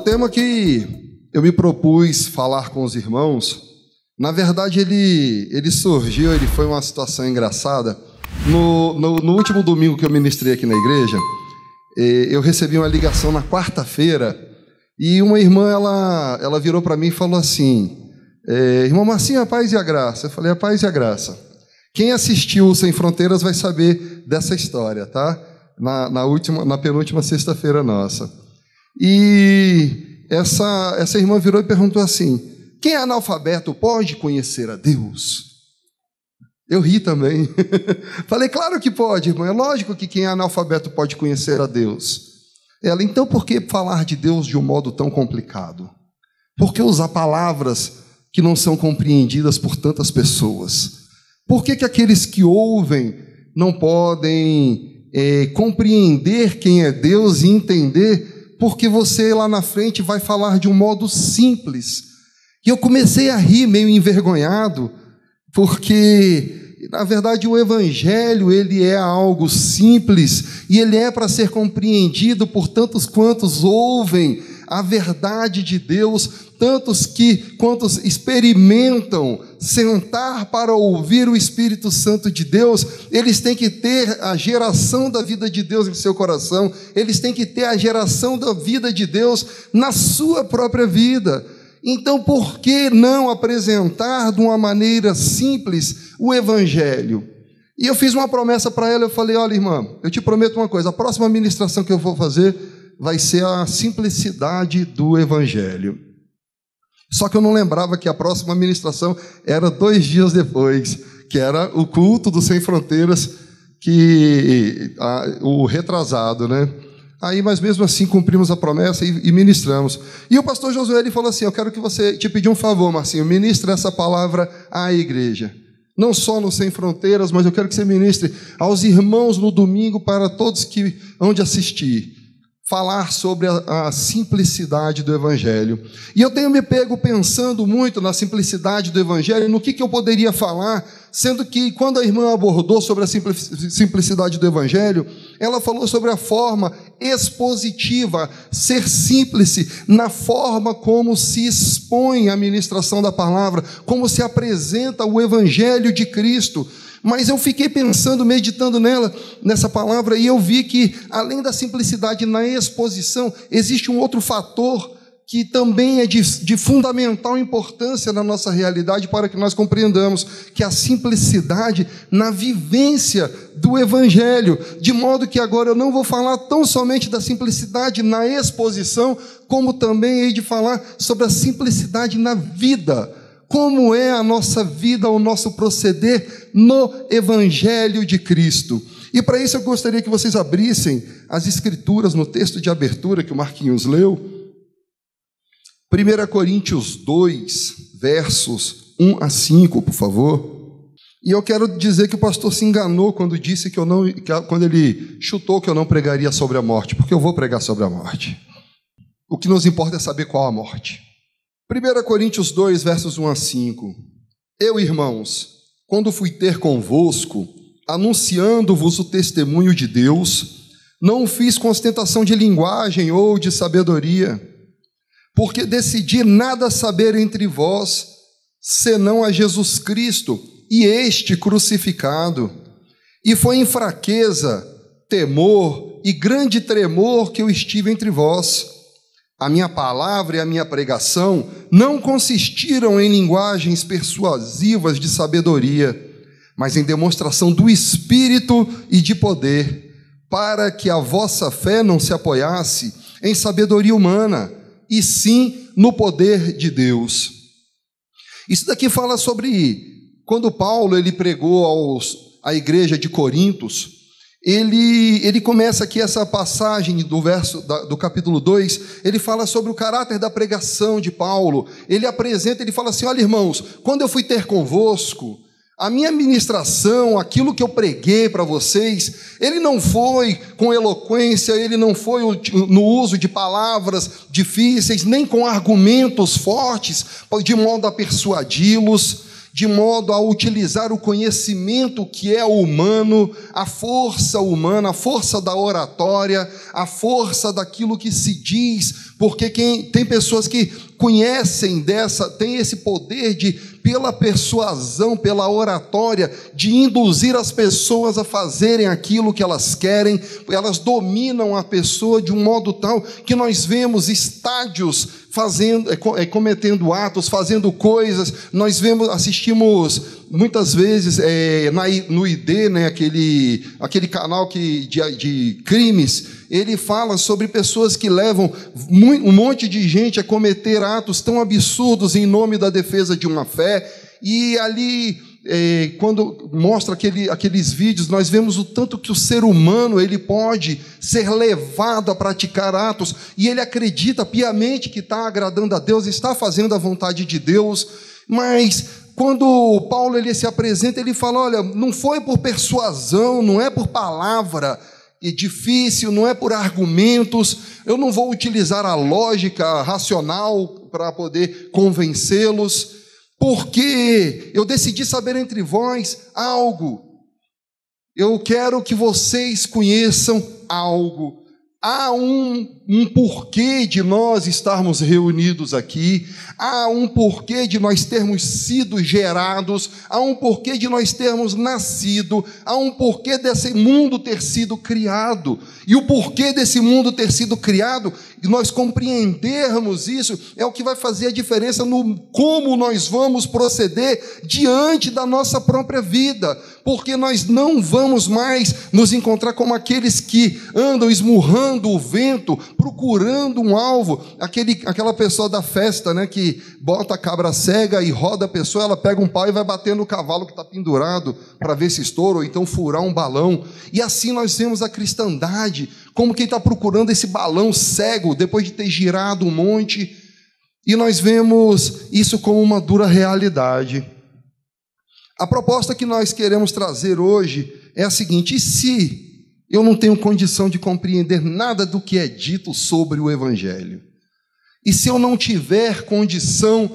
tema que eu me propus falar com os irmãos, na verdade ele surgiu, ele foi uma situação engraçada. No último domingo que eu ministrei aqui na igreja, eu recebi uma ligação na quarta-feira e uma irmã, ela virou para mim e falou assim: irmão Marcinho, a paz e a graça. Eu falei: a paz e a graça. Quem assistiu o Sem Fronteiras vai saber dessa história, tá? Na penúltima sexta-feira nossa. E essa irmã virou e perguntou assim: quem é analfabeto pode conhecer a Deus? Eu ri também. Falei: claro que pode, irmã. É lógico que quem é analfabeto pode conhecer a Deus. Ela: então por que falar de Deus de um modo tão complicado? Por que usar palavras que não são compreendidas por tantas pessoas? Por que aqueles que ouvem não podem compreender quem é Deus e entender? Porque você lá na frente vai falar de um modo simples. E eu comecei a rir meio envergonhado, porque, na verdade, o Evangelho, ele é algo simples e ele é para ser compreendido por tantos quantos ouvem a verdade de Deus, quantos experimentam sentar para ouvir o Espírito Santo de Deus. Eles têm que ter a geração da vida de Deus em seu coração, eles têm que ter a geração da vida de Deus na sua própria vida. Então, por que não apresentar de uma maneira simples o Evangelho? E eu fiz uma promessa para ela, eu falei: olha, irmã, eu te prometo uma coisa, a próxima ministração que eu vou fazer vai ser a simplicidade do Evangelho. Só que eu não lembrava que a próxima ministração era 2 dias depois, que era o culto do Sem Fronteiras, o retrasado, né? Aí, mas mesmo assim, cumprimos a promessa e ministramos. E o pastor Josué, ele falou assim: eu quero que você te pedir um favor, Marcinho, ministre essa palavra à igreja. Não só no Sem Fronteiras, mas eu quero que você ministre aos irmãos no domingo, para todos que hão de assistir. Falar sobre a simplicidade do Evangelho. E eu tenho me pego pensando muito na simplicidade do Evangelho, no que eu poderia falar, sendo que quando a irmã abordou sobre a simplicidade do Evangelho, ela falou sobre a forma expositiva, ser simples na forma como se expõe a ministração da palavra, como se apresenta o Evangelho de Cristo. Mas eu fiquei pensando, meditando nessa palavra, e eu vi que, além da simplicidade na exposição, existe um outro fator que também é de fundamental importância na nossa realidade, para que nós compreendamos, que é a simplicidade na vivência do Evangelho, de modo que agora eu não vou falar tão somente da simplicidade na exposição, como também hei de falar sobre a simplicidade na vida. Como é a nossa vida, o nosso proceder no Evangelho de Cristo. E para isso eu gostaria que vocês abrissem as Escrituras no texto de abertura que o Marquinhos leu. 1 Coríntios 2, versos 1 a 5, por favor. E eu quero dizer que o pastor se enganou quando disse quando ele chutou que eu não pregaria sobre a morte, porque eu vou pregar sobre a morte. O que nos importa é saber qual a morte. 1 Coríntios 2, versos 1 a 5. Eu, irmãos, quando fui ter convosco, anunciando-vos o testemunho de Deus, não o fiz com ostentação de linguagem ou de sabedoria, porque decidi nada saber entre vós, senão a Jesus Cristo e este crucificado. E foi em fraqueza, temor e grande tremor que eu estive entre vós. A minha palavra e a minha pregação não consistiram em linguagens persuasivas de sabedoria, mas em demonstração do Espírito e de poder, para que a vossa fé não se apoiasse em sabedoria humana, e sim no poder de Deus. Isso daqui fala sobre quando Paulo ele pregou à igreja de Corintos. Ele começa aqui essa passagem do capítulo 2, ele fala sobre o caráter da pregação de Paulo. Ele fala assim: olha, irmãos, quando eu fui ter convosco, a minha ministração, aquilo que eu preguei para vocês, ele não foi com eloquência, ele não foi no uso de palavras difíceis, nem com argumentos fortes, de modo a persuadi-los. de modo a utilizar o conhecimento que é humano, a força humana, a força da oratória, a força daquilo que se diz, porque tem pessoas que conhecem têm esse poder de, pela persuasão, pela oratória, de induzir as pessoas a fazerem aquilo que elas querem. Elas dominam a pessoa de um modo tal que nós vemos estádios cometendo atos, fazendo coisas. Nós assistimos muitas vezes no ID, né, aquele canal de crimes. Ele fala sobre pessoas que levam um monte de gente a cometer atos tão absurdos em nome da defesa de uma fé. E ali, quando mostra aqueles vídeos, nós vemos o tanto que o ser humano ele pode ser levado a praticar atos, e ele acredita piamente que está agradando a Deus, está fazendo a vontade de Deus. Mas quando Paulo ele se apresenta, ele fala: olha, não foi por persuasão, não é por palavra difícil, não é por argumentos, eu não vou utilizar a lógica racional para poder convencê-los, porque eu decidi saber entre vós algo. Eu quero que vocês conheçam algo. Há um porquê de nós estarmos reunidos aqui, há um porquê de nós termos sido gerados, há um porquê de nós termos nascido, há um porquê desse mundo ter sido criado. E o porquê desse mundo ter sido criado, e nós compreendermos isso, é o que vai fazer a diferença no como nós vamos proceder diante da nossa própria vida, porque nós não vamos mais nos encontrar como aqueles que andam esmurrando o vento, procurando um alvo, aquela pessoa da festa, né, que bota a cabra cega e roda a pessoa, ela pega um pau e vai bater no cavalo que está pendurado para ver se estoura, ou então furar um balão. E assim nós vemos a cristandade, como quem está procurando esse balão cego, depois de ter girado um monte, e nós vemos isso como uma dura realidade. A proposta que nós queremos trazer hoje é a seguinte: e se eu não tenho condição de compreender nada do que é dito sobre o Evangelho? E se eu não tiver condição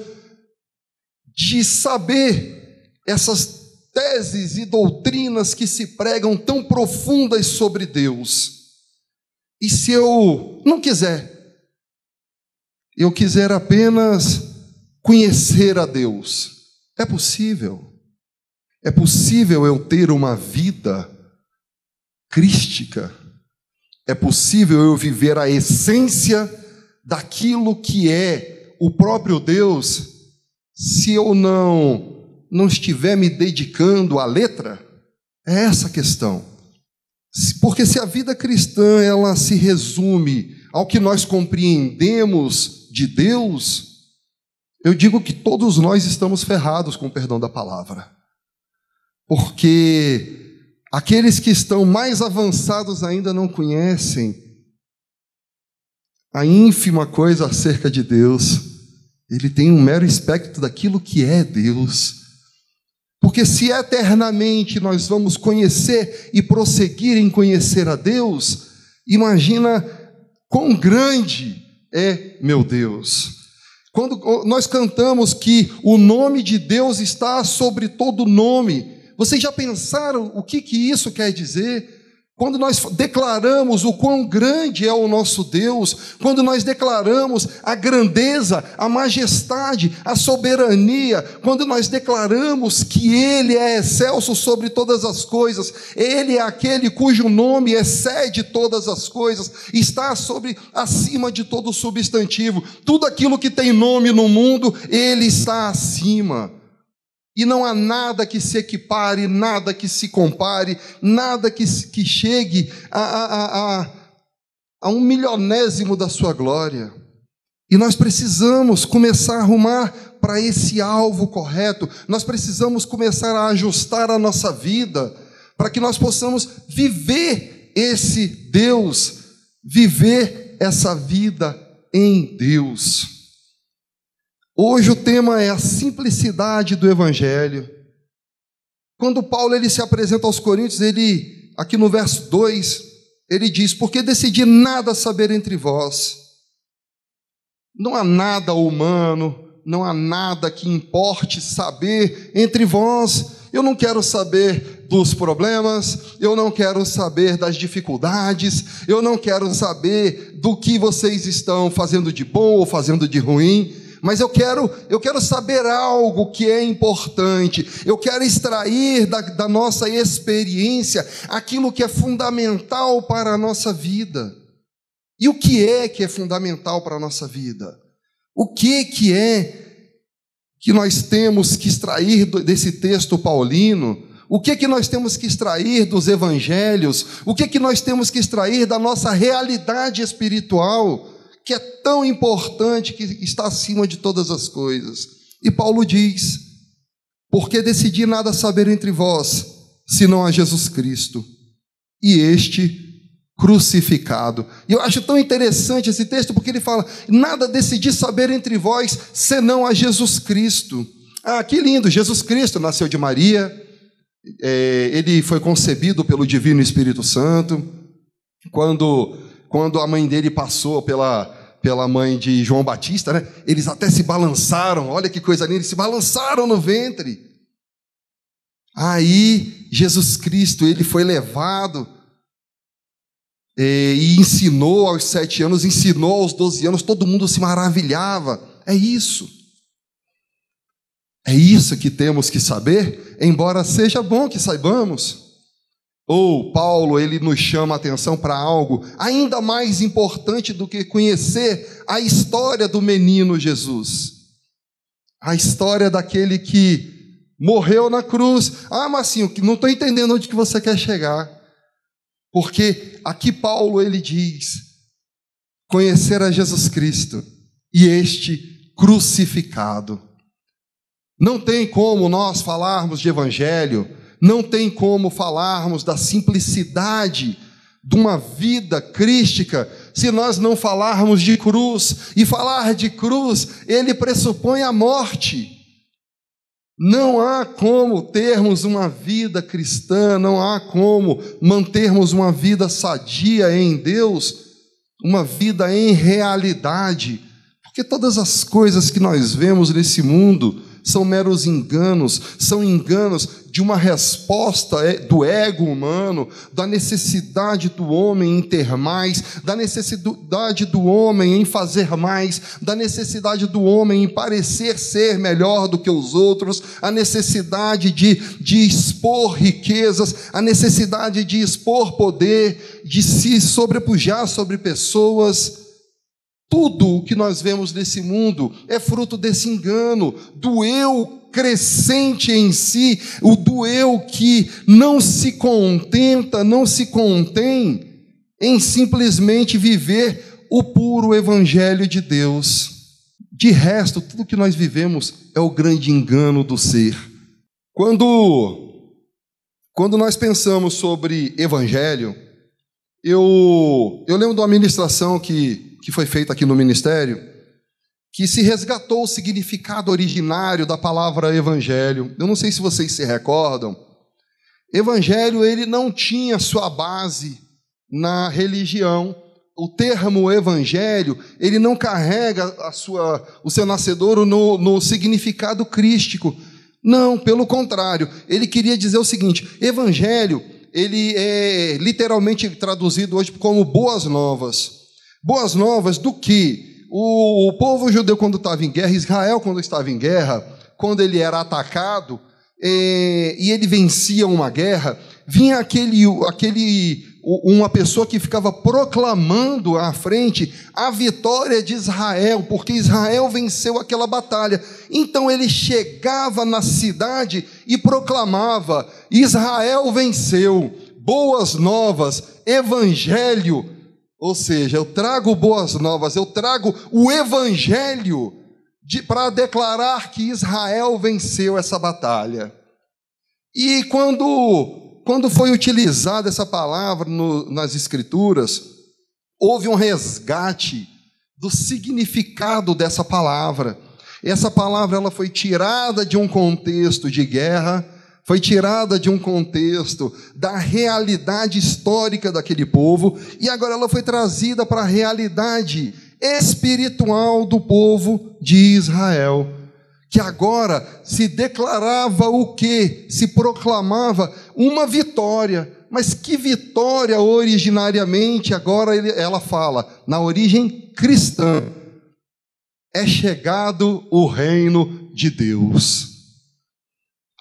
de saber essas teses e doutrinas que se pregam tão profundas sobre Deus? E se eu não quiser? Eu quiser apenas conhecer a Deus? É possível. É possível eu ter uma vida crística. É possível eu viver a essência daquilo que é o próprio Deus, se eu não estiver me dedicando à letra? É essa a questão. Porque se a vida cristã ela se resume ao que nós compreendemos de Deus, eu digo que todos nós estamos ferrados, com o perdão da palavra. Porque aqueles que estão mais avançados ainda não conhecem a ínfima coisa acerca de Deus. Ele tem um mero espectro daquilo que é Deus. Porque se eternamente nós vamos conhecer e prosseguir em conhecer a Deus, imagina quão grande é meu Deus. Quando nós cantamos que o nome de Deus está sobre todo nome, vocês já pensaram o que isso quer dizer? Quando nós declaramos o quão grande é o nosso Deus, quando nós declaramos a grandeza, a majestade, a soberania, quando nós declaramos que Ele é excelso sobre todas as coisas, Ele é aquele cujo nome excede todas as coisas, está acima de todo substantivo, tudo aquilo que tem nome no mundo, Ele está acima. E não há nada que se equipare, nada que se compare, nada que chegue a 1/1000º da sua glória. E nós precisamos começar a arrumar para esse alvo correto, nós precisamos começar a ajustar a nossa vida, para que nós possamos viver esse Deus, viver essa vida em Deus. Hoje o tema é a simplicidade do Evangelho. Quando Paulo ele se apresenta aos Coríntios, aqui no verso 2, ele diz: porque decidi nada saber entre vós. Não há nada humano, não há nada que importe saber entre vós. Eu não quero saber dos problemas, eu não quero saber das dificuldades, eu não quero saber do que vocês estão fazendo de bom ou fazendo de ruim, mas eu quero saber algo que é importante, eu quero extrair da nossa experiência aquilo que é fundamental para a nossa vida. E o que é fundamental para a nossa vida? O que é que nós temos que extrair desse texto paulino? O que nós temos que extrair dos evangelhos? O que nós temos que extrair da nossa realidade espiritual, que é tão importante, que está acima de todas as coisas? E Paulo diz: porque decidi nada saber entre vós, senão a Jesus Cristo, e este crucificado. E eu acho tão interessante esse texto, porque ele fala: nada decidi saber entre vós, senão a Jesus Cristo. Ah, que lindo! Jesus Cristo nasceu de Maria, ele foi concebido pelo Divino Espírito Santo. Quando a mãe dele passou pela mãe de João Batista, né, eles até se balançaram, olha que coisa linda, eles se balançaram no ventre. Aí Jesus Cristo, ele foi levado e ensinou aos 7 anos, ensinou aos 12 anos, todo mundo se maravilhava. É isso que temos que saber, embora seja bom que saibamos. Ou Paulo, ele nos chama a atenção para algo ainda mais importante do que conhecer a história do menino Jesus, a história daquele que morreu na cruz. Ah, Marcinho, não estou entendendo onde que você quer chegar. Porque aqui Paulo, ele diz: conhecer a Jesus Cristo e este crucificado. Não tem como nós falarmos de evangelho, não tem como falarmos da simplicidade de uma vida crística se nós não falarmos de cruz. E falar de cruz, ele pressupõe a morte. Não há como termos uma vida cristã, não há como mantermos uma vida sadia em Deus, uma vida em realidade, porque todas as coisas que nós vemos nesse mundo são meros enganos, são enganos de uma resposta do ego humano, da necessidade do homem em ter mais, da necessidade do homem em fazer mais, da necessidade do homem em parecer ser melhor do que os outros, a necessidade de expor riquezas, a necessidade de expor poder, de se sobrepujar sobre pessoas. Tudo o que nós vemos nesse mundo é fruto desse engano, do eu crescente em si, o do eu que não se contenta, não se contém em simplesmente viver o puro evangelho de Deus. De resto, tudo que nós vivemos é o grande engano do ser. Quando nós pensamos sobre evangelho, eu lembro de uma ministração que foi feita aqui no ministério, que se resgatou o significado originário da palavra evangelho. Eu não sei se vocês se recordam. Evangelho, ele não tinha sua base na religião. O termo evangelho, ele não carrega o seu nascedouro no significado crístico. Não, pelo contrário. Ele queria dizer o seguinte: evangelho, ele é literalmente traduzido hoje como boas novas. Boas novas do que? O povo judeu, quando estava em guerra, Israel, quando estava em guerra, quando ele era atacado e ele vencia uma guerra, vinha uma pessoa que ficava proclamando à frente a vitória de Israel, porque Israel venceu aquela batalha. Então ele chegava na cidade e proclamava: Israel venceu, boas novas, evangelho. Ou seja, eu trago boas novas, eu trago o evangelho para declarar que Israel venceu essa batalha. E quando foi utilizada essa palavra nas Escrituras, houve um resgate do significado dessa palavra. Essa palavra, ela foi tirada de um contexto de guerra, foi tirada de um contexto da realidade histórica daquele povo, e agora ela foi trazida para a realidade espiritual do povo de Israel, que agora se declarava o quê? Se proclamava uma vitória. Mas que vitória originariamente? Agora ela fala, na origem cristã, é chegado o reino de Deus.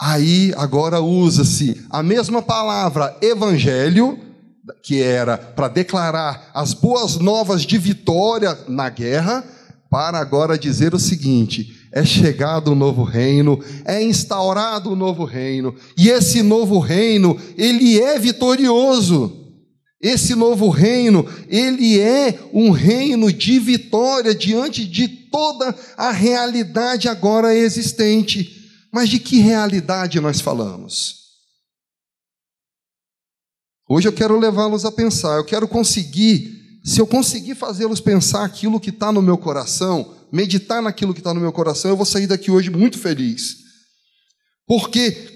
Aí agora usa-se a mesma palavra evangelho, que era para declarar as boas novas de vitória na guerra, para agora dizer o seguinte: é chegado o novo reino, é instaurado o novo reino, e esse novo reino, ele é vitorioso. Esse novo reino, ele é um reino de vitória diante de toda a realidade agora existente. Mas de que realidade nós falamos? Hoje eu quero levá-los a pensar, se eu conseguir fazê-los pensar aquilo que está no meu coração, meditar naquilo que está no meu coração, eu vou sair daqui hoje muito feliz. Porque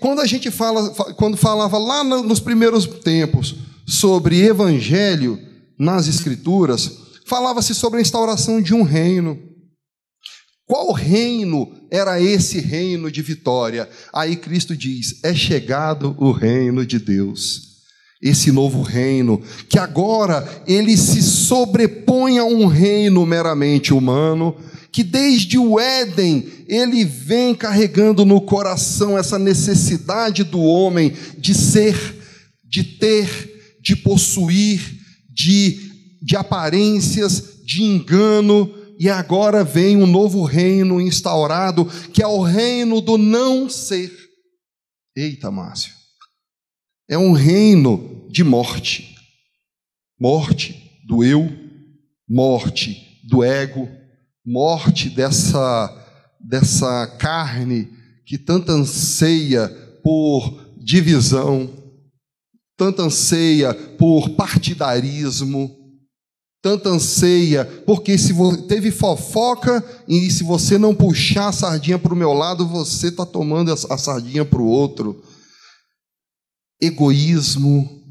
quando falava lá nos primeiros tempos sobre evangelho nas Escrituras, falava-se sobre a instauração de um reino. Qual reino era esse reino de vitória? Aí Cristo diz: é chegado o reino de Deus. Esse novo reino, que agora ele se sobrepõe a um reino meramente humano, que desde o Éden ele vem carregando no coração essa necessidade do homem de ser, de ter, de possuir, de aparências, de engano. E agora vem um novo reino instaurado, que é o reino do não ser. Eita, Márcio. É um reino de morte. Morte do eu, morte do ego, morte dessa carne que tanto anseia por divisão, tanto anseia por partidarismo, tanto anseia, porque se teve fofoca, e se você não puxar a sardinha para o meu lado, você está tomando a sardinha para o outro. Egoísmo.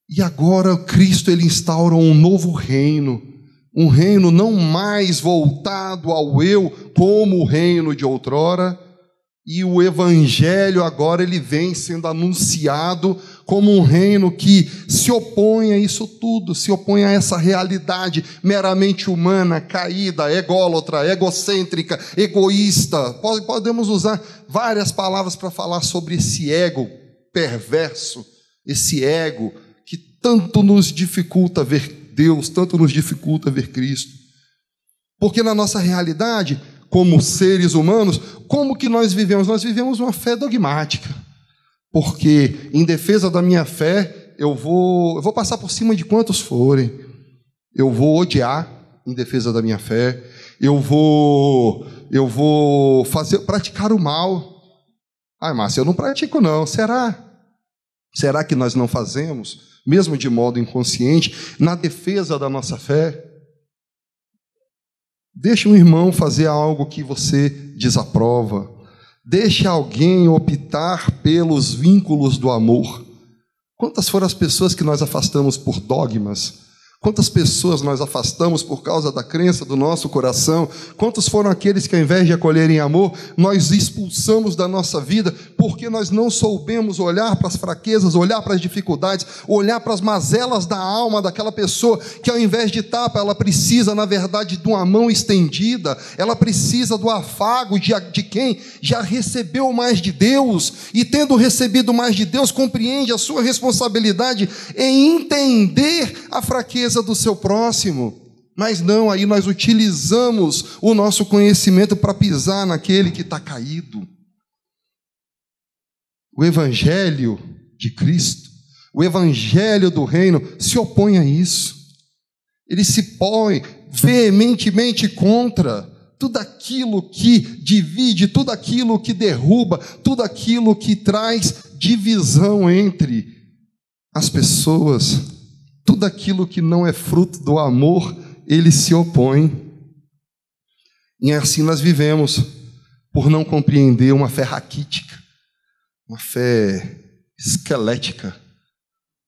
E agora Cristo ele instaura um novo reino, um reino não mais voltado ao eu, como o reino de outrora, e o evangelho agora ele vem sendo anunciado como um reino que se opõe a isso tudo, se opõe a essa realidade meramente humana, caída, ególatra, egocêntrica, egoísta. Podemos usar várias palavras para falar sobre esse ego perverso, esse ego que tanto nos dificulta ver Deus, tanto nos dificulta ver Cristo. Porque na nossa realidade, como seres humanos, como que nós vivemos? Nós vivemos uma fé dogmática. Porque em defesa da minha fé, eu vou passar por cima de quantos forem. Eu vou odiar em defesa da minha fé. Eu vou praticar o mal. Ai, Márcio, eu não pratico não. Será? Será que nós não fazemos, mesmo de modo inconsciente, na defesa da nossa fé? Deixe um irmão fazer algo que você desaprova. Deixe alguém optar pelos vínculos do amor. Quantas foram as pessoas que nós afastamos por dogmas? Quantas pessoas nós afastamos por causa da crença do nosso coração? Quantos foram aqueles que, ao invés de acolherem amor, nós expulsamos da nossa vida porque nós não soubemos olhar para as fraquezas, olhar para as dificuldades, olhar para as mazelas da alma daquela pessoa que, ao invés de tapa, ela precisa, na verdade, de uma mão estendida, ela precisa do afago de quem já recebeu mais de Deus, e tendo recebido mais de Deus, compreende a sua responsabilidade em entender a fraqueza do seu próximo. Mas não, aí nós utilizamos o nosso conhecimento para pisar naquele que está caído. O evangelho de Cristo, o evangelho do reino se opõe a isso. Ele se põe veementemente contra tudo aquilo que divide, tudo aquilo que derruba, tudo aquilo que traz divisão entre as pessoas. Tudo aquilo que não é fruto do amor, ele se opõe. E assim nós vivemos, por não compreender uma fé raquítica, uma fé esquelética.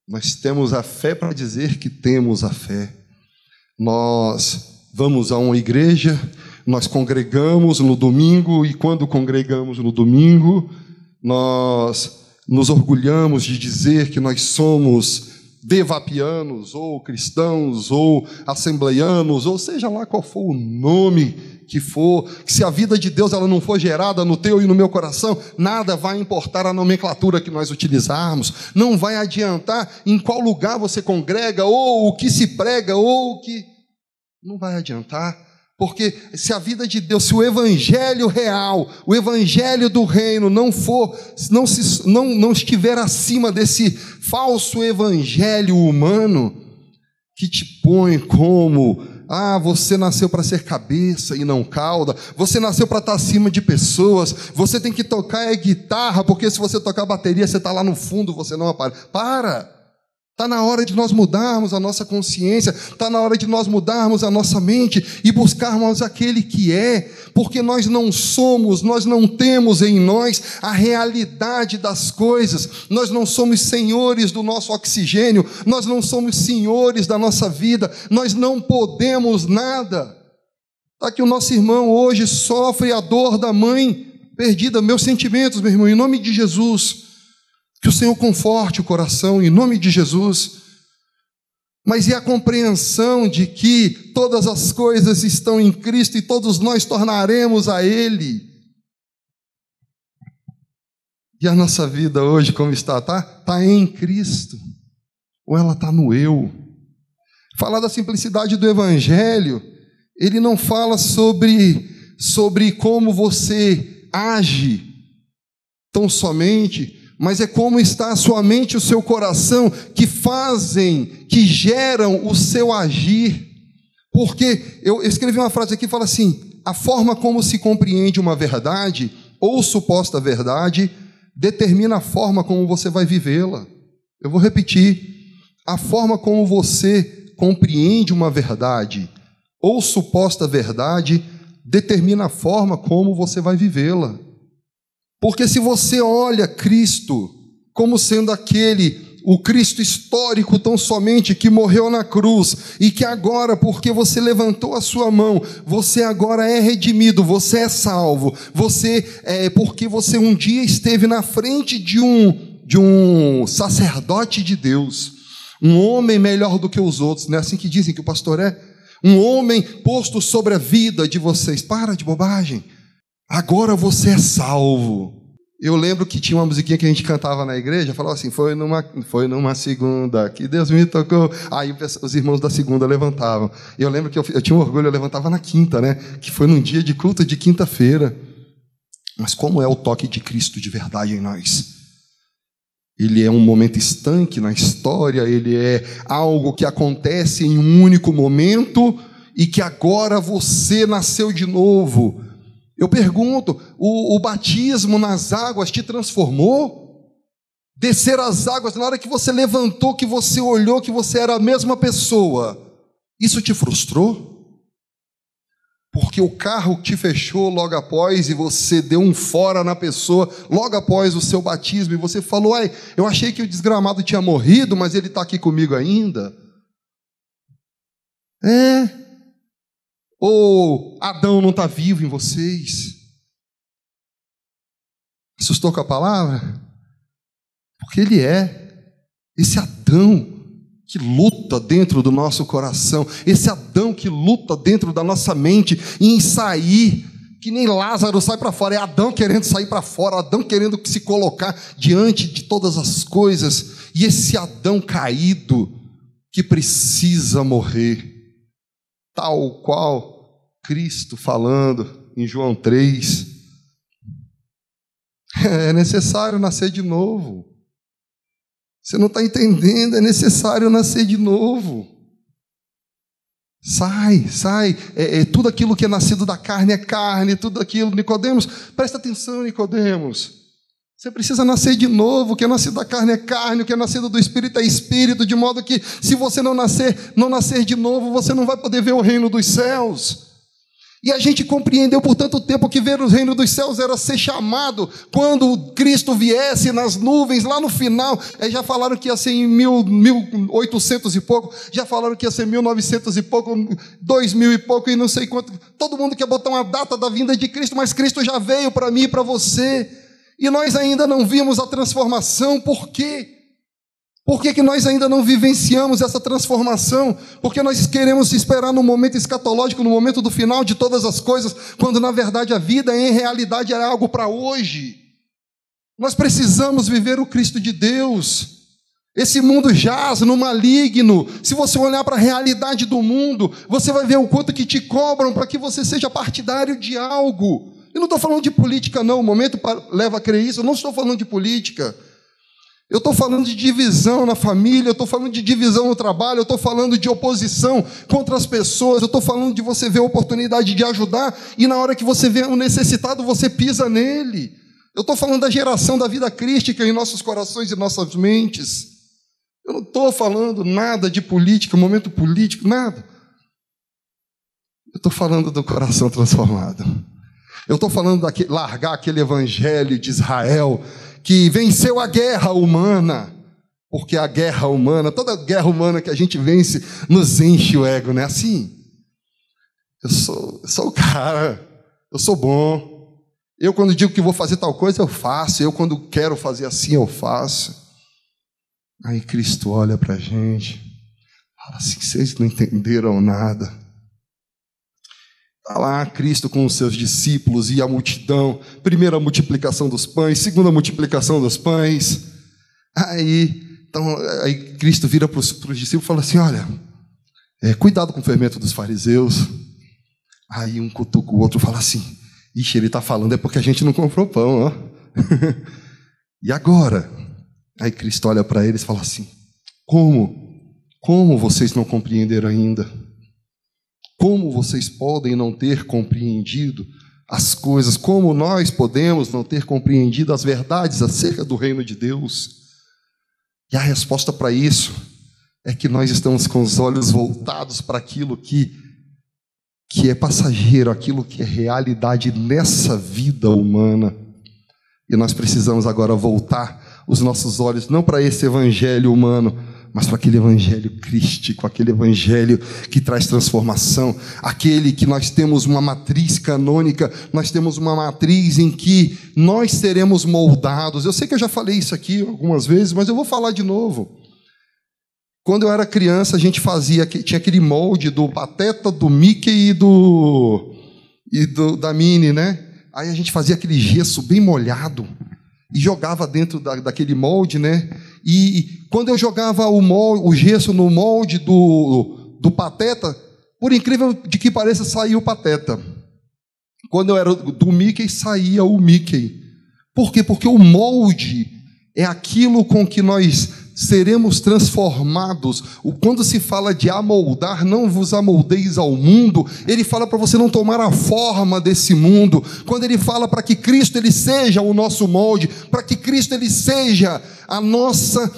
Nós temos a fé para dizer que temos a fé. Nós vamos a uma igreja, nós congregamos no domingo, e quando congregamos no domingo, nós nos orgulhamos de dizer que nós somos devapianos, ou cristãos, ou assembleianos, ou seja lá qual for o nome que for, que se a vida de Deus ela não for gerada no teu e no meu coração, nada vai importar a nomenclatura que nós utilizarmos, não vai adiantar em qual lugar você congrega, ou o que se prega, ou o que... Não vai adiantar, porque se a vida de Deus, se o evangelho real, o evangelho do reino não estiver acima desse falso evangelho humano, que te põe como... você nasceu para ser cabeça e não cauda, você nasceu para estar acima de pessoas, você tem que tocar guitarra, porque se você tocar bateria, você está lá no fundo, você não aparece. Está na hora de nós mudarmos a nossa consciência, está na hora de nós mudarmos a nossa mente e buscarmos aquele que é, porque nós não temos em nós a realidade das coisas, nós não somos senhores do nosso oxigênio, nós não somos senhores da nossa vida, nós não podemos nada. Está que o nosso irmão hoje sofre a dor da mãe perdida. Meus sentimentos, meu irmão, em nome de Jesus, que o Senhor conforte o coração, em nome de Jesus. Mas e a compreensão de que todas as coisas estão em Cristo e todos nós tornaremos a Ele. E a nossa vida hoje, como está? Está em Cristo. Ou ela está no eu. Falar da simplicidade do Evangelho, ele não fala sobre como você age tão somente, mas é como está a sua mente e o seu coração que geram o seu agir. Porque eu escrevi uma frase aqui que fala assim: a forma como se compreende uma verdade, ou suposta verdade, determina a forma como você vai vivê-la. Eu vou repetir: a forma como você compreende uma verdade, ou suposta verdade, determina a forma como você vai vivê-la. Porque se você olha Cristo como sendo o Cristo histórico tão somente que morreu na cruz e que agora, porque você levantou a sua mão, você agora é redimido, você é salvo, porque você um dia esteve na frente de um sacerdote de Deus, um homem melhor do que os outros, não é assim que dizem que o pastor é? Um homem posto sobre a vida de vocês. Para de bobagem. Agora você é salvo. Eu lembro que tinha uma musiquinha que a gente cantava na igreja, falava assim: foi numa segunda que Deus me tocou. Aí os irmãos da segunda levantavam. E eu lembro que eu tinha um orgulho, eu levantava na quinta, né? Que foi num dia de culto de quinta-feira. Mas como é o toque de Cristo de verdade em nós? Ele é um momento estanque na história, ele é algo que acontece em um único momento e que agora você nasceu de novo. Eu pergunto, o batismo nas águas te transformou? Descer as águas, na hora que você levantou, que você olhou, que você era a mesma pessoa, isso te frustrou? Porque o carro te fechou logo após e você deu um fora na pessoa logo após o seu batismo e você falou: eu achei que o desgramado tinha morrido, mas ele está aqui comigo ainda. Ou Adão não está vivo em vocês? Assustou com a palavra? Porque ele é esse Adão que luta dentro do nosso coração, esse Adão que luta dentro da nossa mente em sair, que nem Lázaro sai para fora, é Adão querendo sair para fora, Adão querendo se colocar diante de todas as coisas, e esse Adão caído que precisa morrer. Tal qual Cristo falando em João 3, é necessário nascer de novo. Você não está entendendo, é necessário nascer de novo. Sai. Tudo aquilo que é nascido da carne é carne, tudo aquilo, Nicodemos, presta atenção, Nicodemos. Você precisa nascer de novo, o que é nascido da carne é carne, o que é nascido do Espírito é Espírito, de modo que se você não nascer de novo, você não vai poder ver o reino dos céus. E a gente compreendeu por tanto tempo que ver o reino dos céus era ser chamado quando Cristo viesse nas nuvens, lá no final. Já falaram que ia ser em 1800 e pouco, já falaram que ia ser 1900 e pouco, 2000 e pouco e não sei quanto. Todo mundo quer botar uma data da vinda de Cristo, mas Cristo já veio para mim e para você. E nós ainda não vimos a transformação. Por quê? Por que nós ainda não vivenciamos essa transformação? Porque nós queremos esperar no momento escatológico, no momento do final de todas as coisas, quando na verdade a vida em realidade é algo para hoje. Nós precisamos viver o Cristo de Deus. Esse mundo jaz no maligno. Se você olhar para a realidade do mundo, você vai ver o quanto que te cobram para que você seja partidário de algo. Eu não estou falando de política não, o momento leva a crer isso, eu não estou falando de política. Eu estou falando de divisão na família, eu estou falando de divisão no trabalho, eu estou falando de oposição contra as pessoas, eu estou falando de você ver a oportunidade de ajudar e na hora que você vê o necessitado, você pisa nele. Eu estou falando da geração da vida crística em nossos corações e nossas mentes. Eu não estou falando nada de política, momento político, nada. Eu estou falando do coração transformado. Eu estou falando de largar aquele evangelho de Israel que venceu a guerra humana, porque a guerra humana, toda guerra humana que a gente vence, nos enche o ego, não é assim? Eu sou o cara, eu sou bom, eu quando digo que vou fazer tal coisa, eu faço, eu quando quero fazer assim, eu faço. Aí Cristo olha para a gente, fala assim, vocês não entenderam nada. Está lá Cristo com os seus discípulos e a multidão, primeira multiplicação dos pães, segunda multiplicação dos pães. Aí Cristo vira para os discípulos e fala assim, olha, cuidado com o fermento dos fariseus. Aí um cutuca o outro e fala assim, ixi, ele está falando, é porque a gente não comprou pão, ó. E agora? Aí Cristo olha para eles e fala assim, como vocês não compreenderam ainda? Como vocês podem não ter compreendido as coisas? Como nós podemos não ter compreendido as verdades acerca do reino de Deus? E a resposta para isso é que nós estamos com os olhos voltados para aquilo que é passageiro, aquilo que é realidade nessa vida humana. E nós precisamos agora voltar os nossos olhos não para esse evangelho humano, mas para aquele evangelho crístico, aquele evangelho que traz transformação, aquele que nós temos uma matriz canônica, nós temos uma matriz em que nós seremos moldados. Eu sei que eu já falei isso aqui algumas vezes, mas eu vou falar de novo. Quando eu era criança, a gente tinha aquele molde do Pateta, do Mickey e da Minnie, né? Aí a gente fazia aquele gesso bem molhado e jogava dentro daquele molde, né? E quando eu jogava o gesso no molde do Pateta, por incrível de que pareça, saía o Pateta. Quando eu era do Mickey, saía o Mickey. Por quê? Porque o molde é aquilo com que nós seremos transformados. Quando se fala de amoldar, não vos amoldeis ao mundo, ele fala para você não tomar a forma desse mundo. Quando ele fala para que Cristo ele seja o nosso molde, para que Cristo ele seja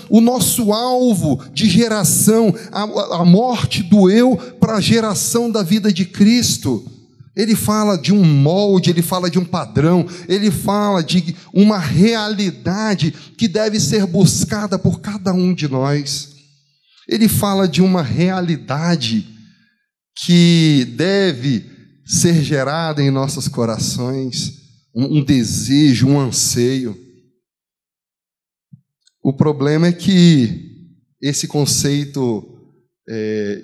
o nosso alvo de geração, a morte do eu para a geração da vida de Cristo. Ele fala de um molde, ele fala de um padrão, ele fala de uma realidade que deve ser buscada por cada um de nós. Ele fala de uma realidade que deve ser gerada em nossos corações, um desejo, um anseio. O problema é que esse conceito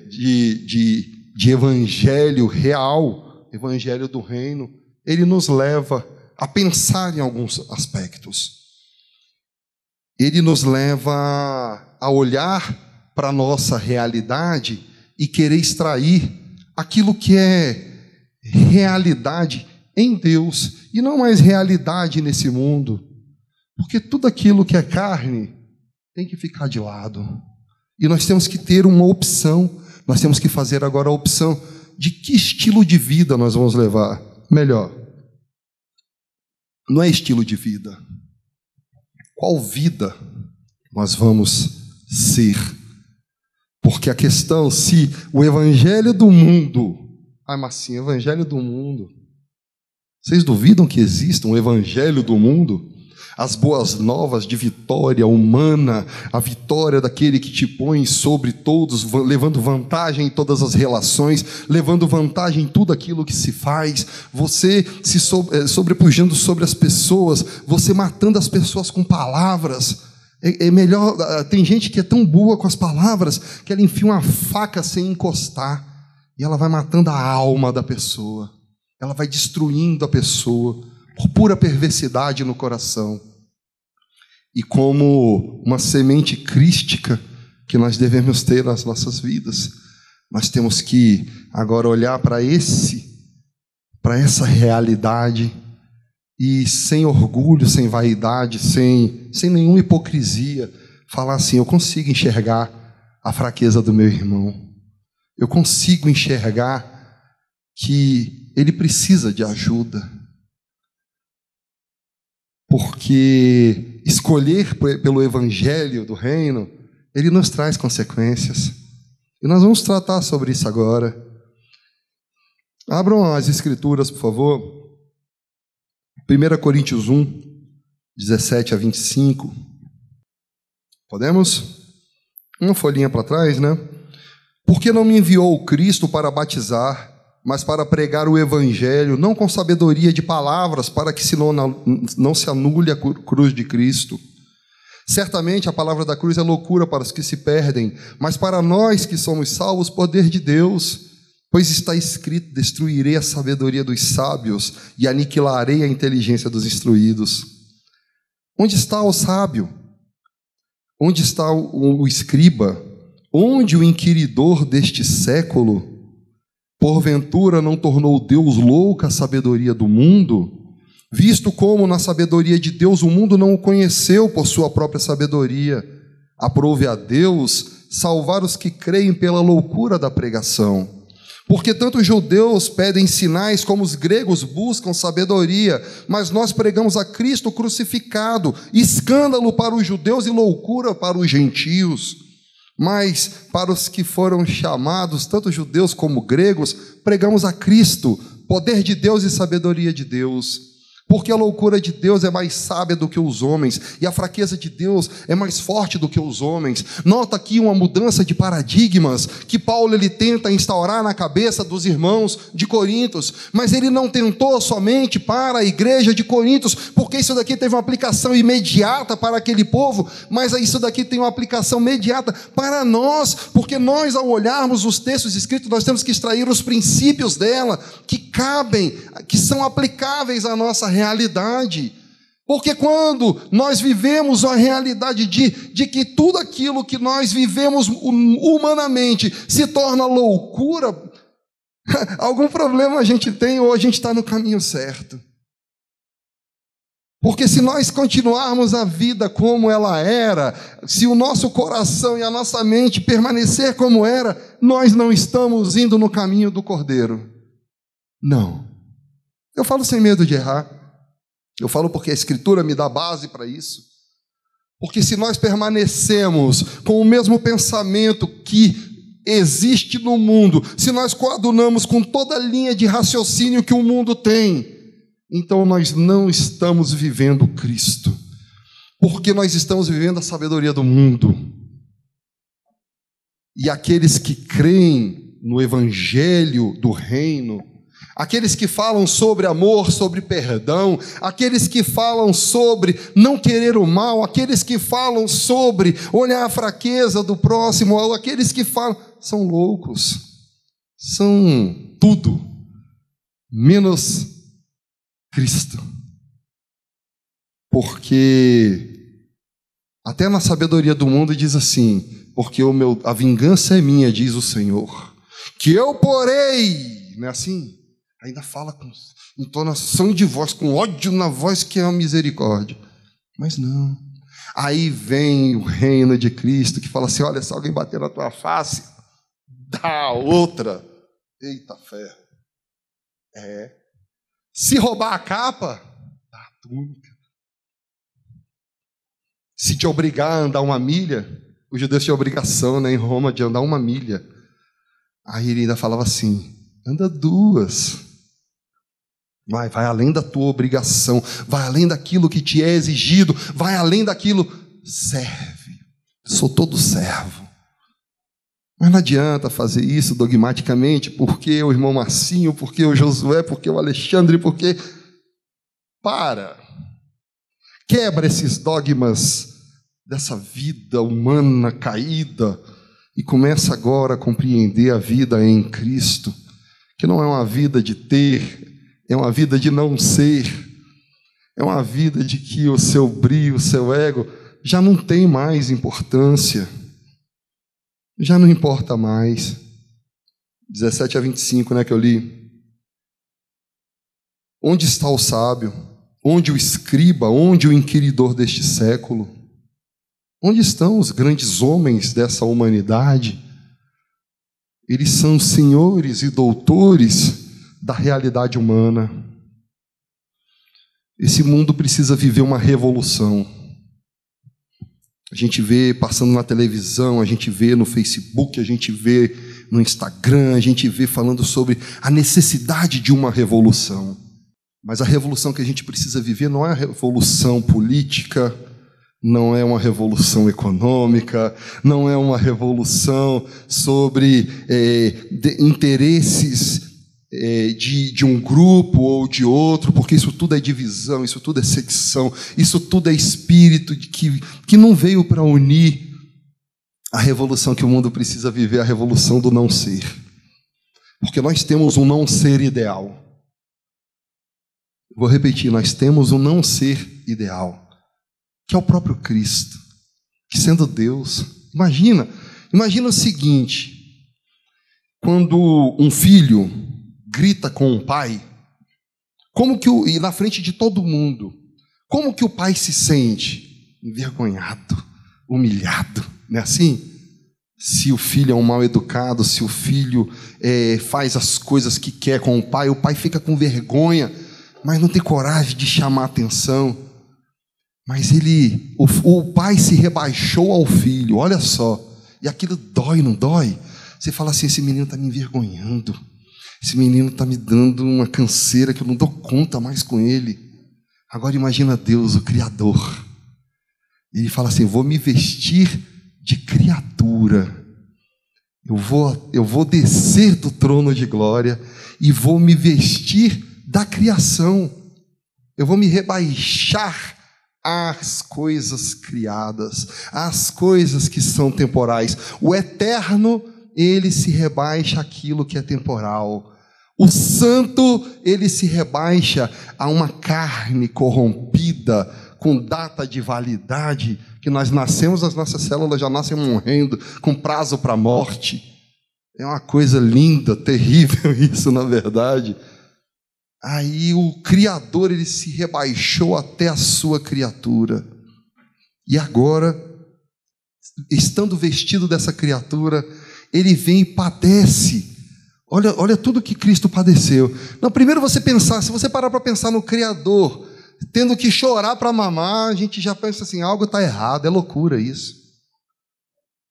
de evangelho real, evangelho do reino, ele nos leva a pensar em alguns aspectos. Ele nos leva a olhar para a nossa realidade e querer extrair aquilo que é realidade em Deus e não mais realidade nesse mundo. Porque tudo aquilo que é carne tem que ficar de lado. E nós temos que ter uma opção, nós temos que fazer agora a opção de que estilo de vida nós vamos levar. Melhor, não é estilo de vida. Qual vida nós vamos ser? Porque a questão, se o evangelho do mundo, Ai, Marcinho, evangelho do mundo. Vocês duvidam que exista um evangelho do mundo? As boas novas de vitória humana, a vitória daquele que te põe sobre todos, levando vantagem em todas as relações, levando vantagem em tudo aquilo que se faz, você se sobrepujando sobre as pessoas, você matando as pessoas com palavras. É melhor, tem gente que é tão boa com as palavras que ela enfia uma faca sem encostar e ela vai matando a alma da pessoa, ela vai destruindo a pessoa por pura perversidade no coração. E como uma semente crística que nós devemos ter nas nossas vidas, nós temos que agora olhar para essa realidade e sem orgulho, sem vaidade, sem nenhuma hipocrisia, falar assim: eu consigo enxergar a fraqueza do meu irmão, eu consigo enxergar que ele precisa de ajuda, porque escolher pelo evangelho do reino, ele nos traz consequências, e nós vamos tratar sobre isso agora. Abram as escrituras, por favor. 1 Coríntios 1, 17 a 25. Podemos? Uma folhinha para trás, né? Porque não me enviou o Cristo para batizar, mas para pregar o evangelho, não com sabedoria de palavras, para que não se anule a cruz de Cristo. Certamente a palavra da cruz é loucura para os que se perdem, mas para nós que somos salvos, poder de Deus. Pois está escrito: destruirei a sabedoria dos sábios e aniquilarei a inteligência dos instruídos. Onde está o sábio? Onde está o escriba? Onde o inquiridor deste século? Porventura não tornou Deus louca a sabedoria do mundo? Visto como na sabedoria de Deus o mundo não o conheceu por sua própria sabedoria, aprove a Deus salvar os que creem pela loucura da pregação. Porque tanto os judeus pedem sinais como os gregos buscam sabedoria, mas nós pregamos a Cristo crucificado, escândalo para os judeus e loucura para os gentios. Mas para os que foram chamados, tanto judeus como gregos, pregamos a Cristo, poder de Deus e sabedoria de Deus. Porque a loucura de Deus é mais sábia do que os homens, e a fraqueza de Deus é mais forte do que os homens. Nota aqui uma mudança de paradigmas que Paulo ele tenta instaurar na cabeça dos irmãos de Corintos, mas ele não tentou somente para a igreja de Corintos, porque isso daqui teve uma aplicação imediata para aquele povo, mas isso daqui tem uma aplicação imediata para nós, porque nós, ao olharmos os textos escritos, nós temos que extrair os princípios dela, que cabem, que são aplicáveis à nossa realidade. Porque quando nós vivemos a realidade de que tudo aquilo que nós vivemos humanamente se torna loucura, algum problema a gente tem, ou a gente está no caminho certo. Porque se nós continuarmos a vida como ela era, se o nosso coração e a nossa mente permanecer como era, nós não estamos indo no caminho do Cordeiro. Não. Eu falo sem medo de errar. Eu falo porque a Escritura me dá base para isso. Porque se nós permanecemos com o mesmo pensamento que existe no mundo, se nós coadunamos com toda a linha de raciocínio que o mundo tem, então nós não estamos vivendo Cristo. Porque nós estamos vivendo a sabedoria do mundo. E aqueles que creem no Evangelho do Reino, aqueles que falam sobre amor, sobre perdão, aqueles que falam sobre não querer o mal, aqueles que falam sobre olhar a fraqueza do próximo, aqueles que falam, são loucos, são tudo, menos Cristo. Porque até na sabedoria do mundo diz assim: porque a vingança é minha, diz o Senhor, que eu porei, não é assim? Ainda fala com entonação de voz, com ódio na voz, que é a misericórdia. Mas não. Aí vem o reino de Cristo, que fala assim: olha, se alguém bater na tua face, dá outra. Eita ferro. Se roubar a capa, dá a túnica. Se te obrigar a andar 1 milha, os judeus tinham obrigação, né, em Roma de andar 1 milha. Aí ele ainda falava assim: anda duas. Vai além da tua obrigação, vai além daquilo que te é exigido, vai além daquilo, serve. Sou todo servo. Mas não adianta fazer isso dogmaticamente, porque o irmão Marcinho, porque o Josué, porque o Alexandre, porque... Quebra esses dogmas dessa vida humana caída e começa agora a compreender a vida em Cristo, que não é uma vida de ter, é uma vida de não ser, é uma vida de que o seu brio, o seu ego já não tem mais importância, já não importa mais. 17-25, né, que eu li. Onde está o sábio? Onde o escriba? Onde o inquiridor deste século? Onde estão os grandes homens dessa humanidade? Eles são senhores e doutores da realidade humana. Esse mundo precisa viver uma revolução. A gente vê passando na televisão, a gente vê no Facebook, a gente vê no Instagram, a gente vê falando sobre a necessidade de uma revolução. Mas a revolução que a gente precisa viver não é a revolução política, não é uma revolução econômica, não é uma revolução sobre interesses de um grupo ou de outro, porque isso tudo é divisão, isso tudo é secção, isso tudo é espírito que não veio para unir. A revolução que o mundo precisa viver é a revolução do não ser. Porque nós temos um não ser ideal. Vou repetir, nós temos um não ser ideal, que é o próprio Cristo, que sendo Deus, imagina o seguinte, quando um filho grita com um pai, e na frente de todo mundo, como que o pai se sente? Envergonhado, humilhado, não é assim? Se o filho é um mal educado, se o filho faz as coisas que quer com o pai fica com vergonha, mas não tem coragem de chamar a atenção. Mas o pai se rebaixou ao filho, olha só, e aquilo dói, não dói? Você fala assim, esse menino está me envergonhando, esse menino está me dando uma canseira que eu não dou conta mais com ele. Agora imagina Deus, o Criador. Ele fala assim, vou me vestir de criatura, eu vou descer do trono de glória e vou me vestir da criação, eu vou me rebaixar às coisas criadas, às coisas que são temporais. O eterno, ele se rebaixa àquilo que é temporal. O santo, ele se rebaixa a uma carne corrompida, com data de validade, que nós nascemos, as nossas células já nascem morrendo, com prazo para a morte. É uma coisa linda, terrível isso, na verdade. Aí o Criador, ele se rebaixou até a sua criatura. E agora, estando vestido dessa criatura, ele vem e padece. Olha tudo que Cristo padeceu. Não, primeiro se você parar para pensar no Criador, tendo que chorar para mamar, a gente já pensa assim, algo está errado, é loucura isso.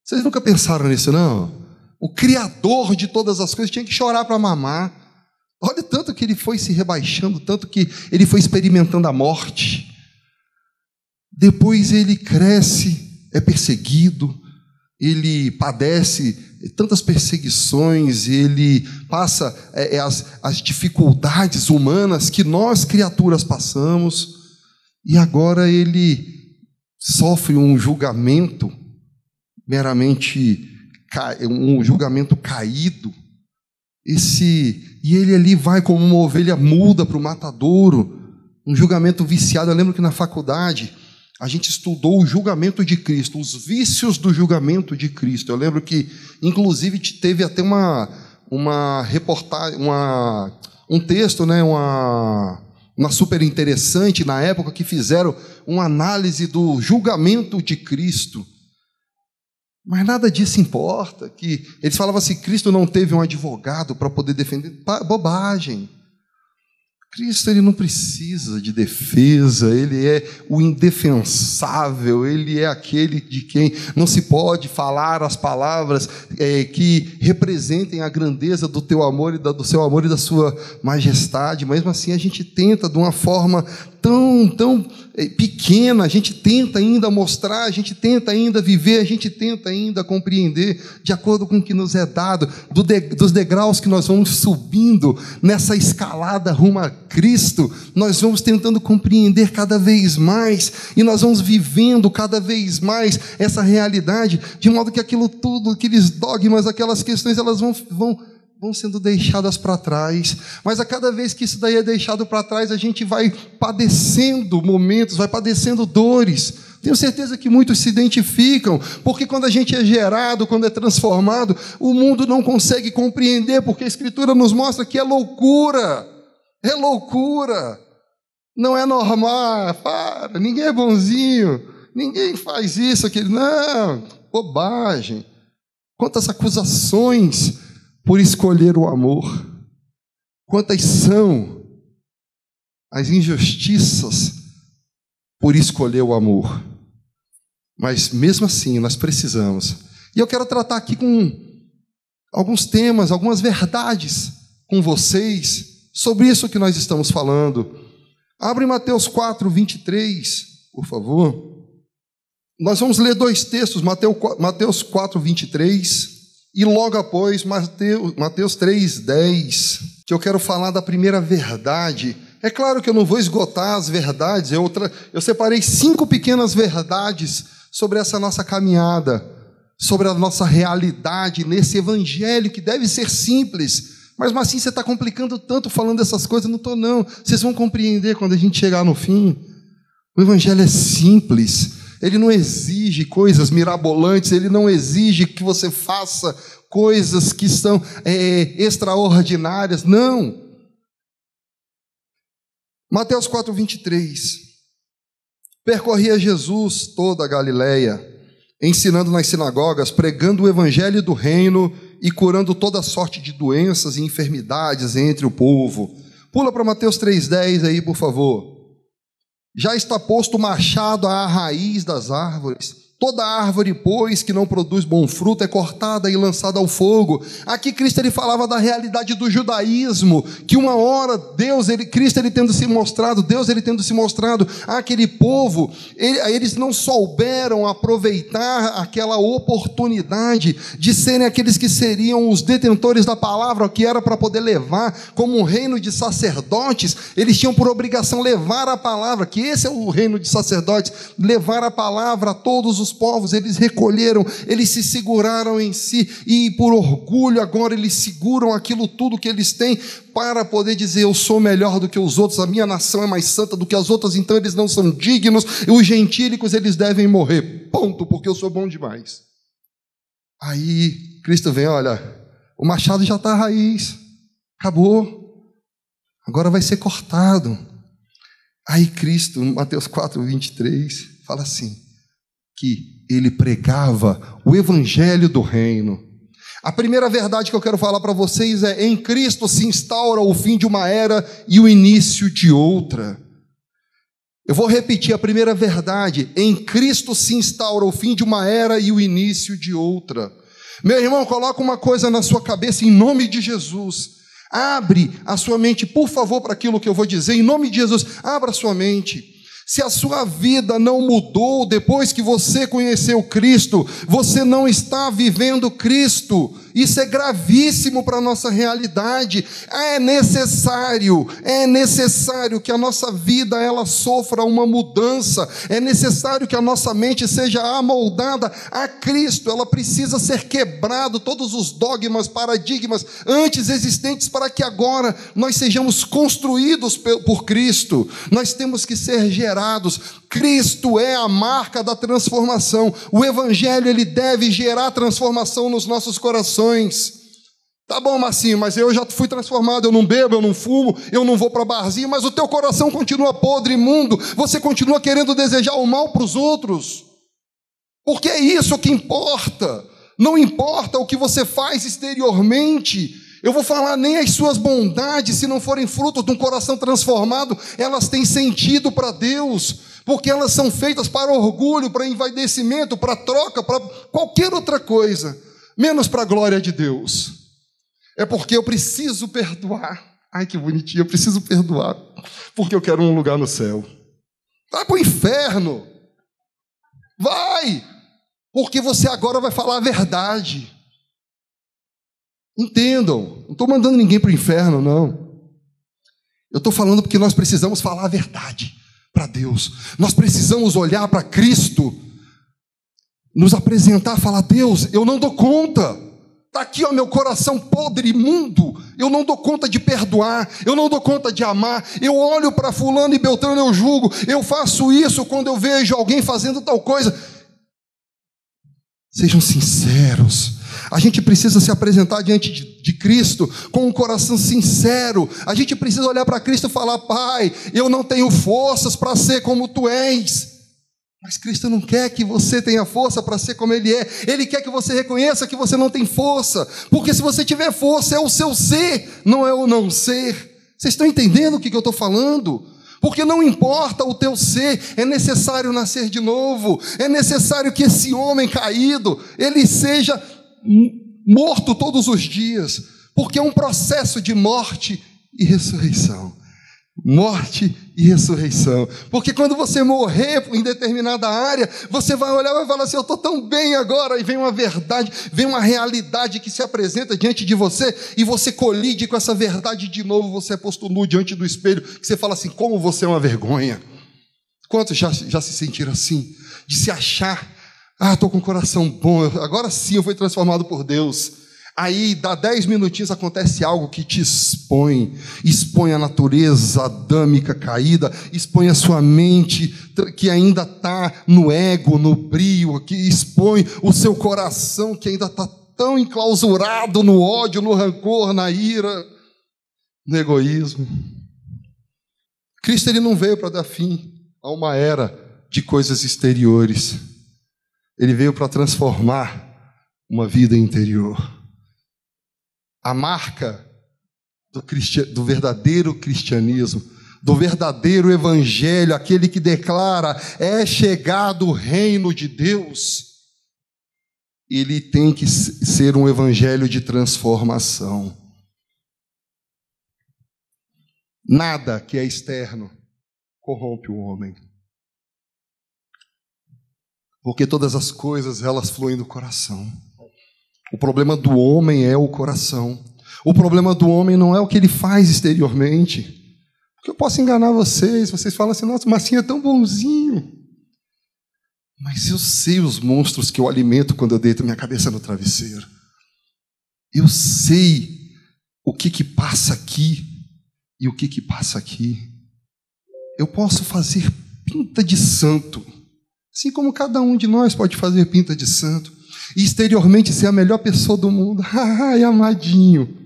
Vocês nunca pensaram nisso, não? O Criador de todas as coisas tinha que chorar para mamar. Olha tanto que ele foi se rebaixando, tanto que ele foi experimentando a morte. Depois ele cresce, é perseguido, ele padece tantas perseguições, ele passa as dificuldades humanas que nós, criaturas, passamos, e agora ele sofre um julgamento um julgamento caído, e ele ali vai como uma ovelha muda para o matadouro, um julgamento viciado. Eu lembro que na faculdade a gente estudou o julgamento de Cristo, os vícios do julgamento de Cristo. Eu lembro que, inclusive, teve até uma reportagem, um texto, né, uma super interessante na época, que fizeram uma análise do julgamento de Cristo. Mas nada disso importa, que eles falavam assim, Cristo não teve um advogado para poder defender. Bobagem. Cristo, ele não precisa de defesa, ele é o indefensável, ele é aquele de quem não se pode falar as palavras que representem a grandeza do teu amor e do seu amor e da sua majestade. Mesmo assim, a gente tenta de uma forma tão pequena, a gente tenta ainda mostrar, a gente tenta ainda viver, a gente tenta ainda compreender de acordo com o que nos é dado, dos degraus que nós vamos subindo nessa escalada rumo a Cristo, nós vamos tentando compreender cada vez mais, e nós vamos vivendo cada vez mais essa realidade, de modo que aquilo tudo, aqueles dogmas, aquelas questões, elas vão sendo deixadas para trás, mas a cada vez que isso daí é deixado para trás, a gente vai padecendo momentos, vai padecendo dores. Tenho certeza que muitos se identificam, porque quando a gente é gerado, quando é transformado, o mundo não consegue compreender, porque a Escritura nos mostra que é loucura, não é normal, ninguém é bonzinho, ninguém faz isso, aquilo, não, bobagem. Quantas acusações por escolher o amor, quantas são as injustiças por escolher o amor. Mas mesmo assim nós precisamos, e eu quero tratar aqui com alguns temas, algumas verdades com vocês sobre isso que nós estamos falando. Abre Mateus 4, 23, por favor. Nós vamos ler dois textos, Mateus 4, 23 e logo após Mateus 3, 10, que eu quero falar da primeira verdade. É claro que eu não vou esgotar as verdades, eu separei 5 pequenas verdades sobre essa nossa caminhada, sobre a nossa realidade nesse evangelho que deve ser simples, mas assim você está complicando tanto falando essas coisas. Não estou não, vocês vão compreender quando a gente chegar no fim. O evangelho é simples, ele não exige coisas mirabolantes, ele não exige que você faça coisas que são extraordinárias, não. Mateus 4, 23. Percorria Jesus toda a Galileia, ensinando nas sinagogas, pregando o evangelho do reino e curando toda sorte de doenças e enfermidades entre o povo. Pula para Mateus 3,10 aí, por favor. Já está posto o machado à raiz das árvores. Toda árvore, pois, que não produz bom fruto é cortada e lançada ao fogo. Aqui Cristo ele falava da realidade do judaísmo, que uma hora Deus tendo se mostrado àquele povo, eles não souberam aproveitar aquela oportunidade de serem aqueles que seriam os detentores da palavra, que era para poder levar como um reino de sacerdotes. Eles tinham por obrigação levar a palavra, que esse é o reino de sacerdotes, levar a palavra a todos os povos. Eles recolheram, eles se seguraram em si, e por orgulho agora eles seguram aquilo tudo que eles têm, para poder dizer: eu sou melhor do que os outros, a minha nação é mais santa do que as outras, então eles não são dignos, e os gentílicos eles devem morrer, ponto, porque eu sou bom demais. Aí Cristo vem: olha, o machado já está à raiz, acabou, agora vai ser cortado. Aí Cristo, em Mateus 4, 23, fala assim, que ele pregava o evangelho do reino. A primeira verdade que eu quero falar para vocês é: em Cristo se instaura o fim de uma era e o início de outra. Eu vou repetir a primeira verdade: em Cristo se instaura o fim de uma era e o início de outra. Meu irmão, coloca uma coisa na sua cabeça em nome de Jesus. Abre a sua mente, por favor, para aquilo que eu vou dizer, em nome de Jesus. Abra a sua mente. Se a sua vida não mudou depois que você conheceu Cristo, você não está vivendo Cristo. Isso é gravíssimo para a nossa realidade. É necessário que a nossa vida ela sofra uma mudança. É necessário que a nossa mente seja amoldada a Cristo. Ela precisa ser quebrado, todos os dogmas, paradigmas antes existentes, para que agora nós sejamos construídos por Cristo. Nós temos que ser gerados. Cristo é a marca da transformação. O evangelho ele deve gerar transformação nos nossos corações. Tá bom, Marcinho, mas eu já fui transformado, eu não bebo, eu não fumo, eu não vou para barzinho, mas o teu coração continua podre, imundo, você continua querendo desejar o mal para os outros, porque é isso que importa. Não importa o que você faz exteriormente, Eu vou falar nem as suas bondades, se não forem frutos de um coração transformado, elas têm sentido para Deus, porque elas são feitas para orgulho, para envaidecimento, para troca, para qualquer outra coisa, menos para a glória de Deus. É porque eu preciso perdoar. Ai, que bonitinho, eu preciso perdoar, porque eu quero um lugar no céu. Vai para o inferno. Vai, porque você agora vai falar a verdade. Entendam, não estou mandando ninguém para o inferno, não. Eu estou falando porque nós precisamos falar a verdade para Deus. Nós precisamos olhar para Cristo, nos apresentar, falar: Deus, eu não dou conta. Está aqui o meu coração podre, imundo. Eu não dou conta de perdoar, eu não dou conta de amar. Eu olho para fulano e beltrano, eu julgo. Eu faço isso quando eu vejo alguém fazendo tal coisa. Sejam sinceros. A gente precisa se apresentar diante de Cristo com um coração sincero. A gente precisa olhar para Cristo e falar: Pai, eu não tenho forças para ser como Tu és. Mas Cristo não quer que você tenha força para ser como Ele é. Ele quer que você reconheça que você não tem força. Porque se você tiver força, é o seu ser, não é o não ser. Vocês estão entendendo o que eu estou falando? Porque não importa o teu ser, é necessário nascer de novo. É necessário que esse homem caído, ele seja morto todos os dias, porque é um processo de morte e ressurreição. Morte e ressurreição. Porque quando você morrer em determinada área, você vai olhar e vai falar assim: eu estou tão bem agora, e vem uma verdade, vem uma realidade que se apresenta diante de você, e você colide com essa verdade de novo. Você é posto nu diante do espelho, que você fala assim: como você é uma vergonha. Quantos já se sentiram assim? De se achar: estou com um coração bom, agora sim eu fui transformado por Deus. Aí, dá 10 minutinhos, acontece algo que te expõe a natureza adâmica caída, expõe a sua mente, que ainda está no ego, no brio, que expõe o seu coração, que ainda está tão enclausurado no ódio, no rancor, na ira, no egoísmo. Cristo, ele não veio para dar fim a uma era de coisas exteriores. Ele veio para transformar uma vida interior. A marca do verdadeiro cristianismo, do verdadeiro evangelho, aquele que declara: é chegado o reino de Deus, ele tem que ser um evangelho de transformação. Nada que é externo corrompe o homem, porque todas as coisas, elas fluem do coração. O problema do homem é o coração. O problema do homem não é o que ele faz exteriormente. Porque eu posso enganar vocês falam assim: nossa, o Marcinho é tão bonzinho. Mas eu sei os monstros que eu alimento quando eu deito minha cabeça no travesseiro. Eu sei o que passa aqui e o que passa aqui. Eu posso fazer pinta de santo, assim como cada um de nós pode fazer pinta de santo, e exteriormente ser a melhor pessoa do mundo. Ai, amadinho.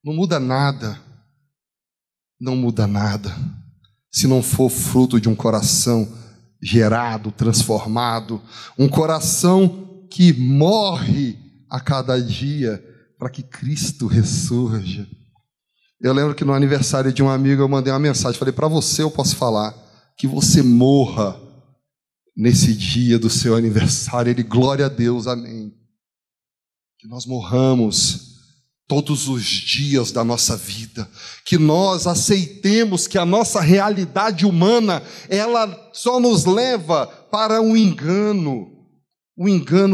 Não muda nada. Não muda nada. Se não for fruto de um coração gerado, transformado, um coração que morre a cada dia para que Cristo ressurja. Eu lembro que no aniversário de um amigo eu mandei uma mensagem, falei: para você eu posso falar que você morra nesse dia do seu aniversário. Ele: glória a Deus, amém. Que nós morramos todos os dias da nossa vida, que nós aceitemos que a nossa realidade humana, ela só nos leva para o engano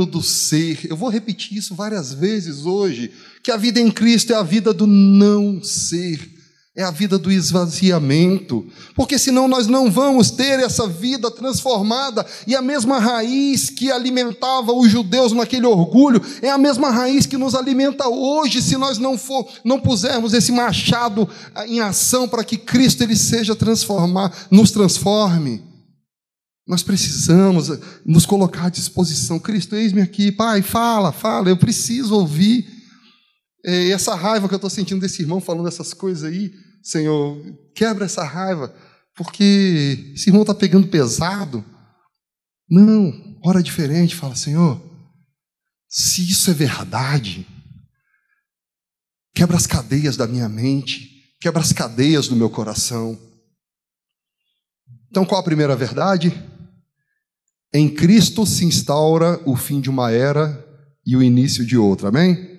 do ser. Eu vou repetir isso várias vezes hoje, que a vida em Cristo é a vida do não ser, é a vida do esvaziamento, porque senão nós não vamos ter essa vida transformada. E a mesma raiz que alimentava os judeus naquele orgulho é a mesma raiz que nos alimenta hoje, se nós não pusermos esse machado em ação para que Cristo ele seja nos transforme. Nós precisamos nos colocar à disposição. Cristo, eis-me aqui. Pai, fala, eu preciso ouvir. E essa raiva que eu estou sentindo desse irmão falando essas coisas aí, Senhor, quebra essa raiva, porque esse irmão está pegando pesado. Não, ora diferente, fala: Senhor, Se isso é verdade, quebra as cadeias da minha mente, quebra as cadeias do meu coração. Então, qual a primeira verdade? Em Cristo se instaura o fim de uma era e o início de outra, amém?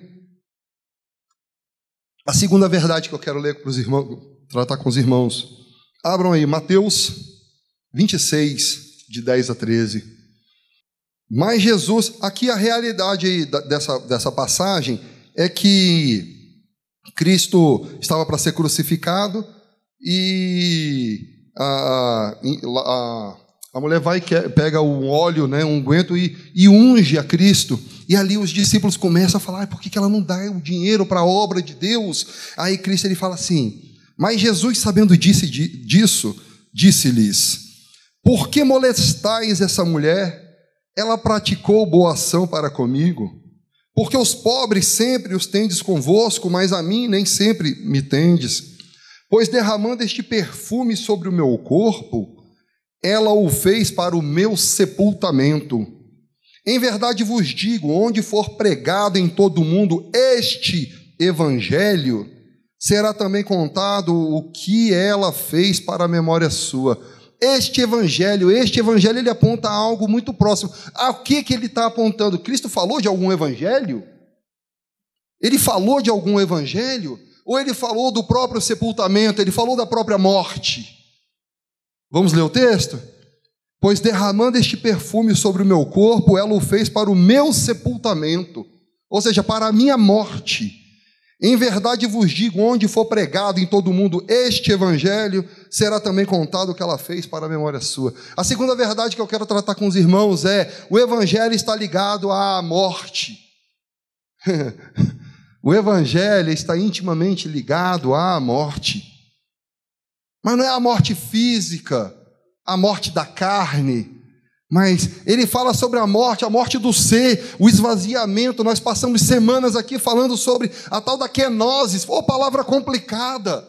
A segunda verdade que eu quero ler para os irmãos, tratar com os irmãos. Abram aí, Mateus 26, de 10 a 13. Mas Jesus, aqui a realidade aí dessa passagem é que Cristo estava para ser crucificado e a mulher vai, pega um óleo, né, um unguento e unge a Cristo. E ali os discípulos começam a falar: por que ela não dá o dinheiro para a obra de Deus? Aí Cristo ele fala assim: mas Jesus, sabendo disso, disse-lhes: por que molestais essa mulher? Ela praticou boa ação para comigo. Porque os pobres sempre os tendes convosco, mas a mim nem sempre me tendes. Pois derramando este perfume sobre o meu corpo, ela o fez para o meu sepultamento. Em verdade vos digo, onde for pregado em todo o mundo este evangelho, será também contado o que ela fez para a memória sua. Este evangelho ele aponta a algo muito próximo. A que ele está apontando? Cristo falou de algum evangelho? Ele falou de algum evangelho? Ou ele falou do próprio sepultamento? Ele falou da própria morte? Vamos ler o texto? Pois derramando este perfume sobre o meu corpo, ela o fez para o meu sepultamento, ou seja, para a minha morte. Em verdade vos digo, onde for pregado em todo o mundo este evangelho, será também contado o que ela fez para a memória sua. A segunda verdade que eu quero tratar com os irmãos é: o evangelho está ligado à morte. O evangelho está intimamente ligado à morte. Mas não é a morte física, a morte da carne, mas ele fala sobre a morte do ser, o esvaziamento. Nós passamos semanas aqui falando sobre a tal da kenosis. Palavra complicada,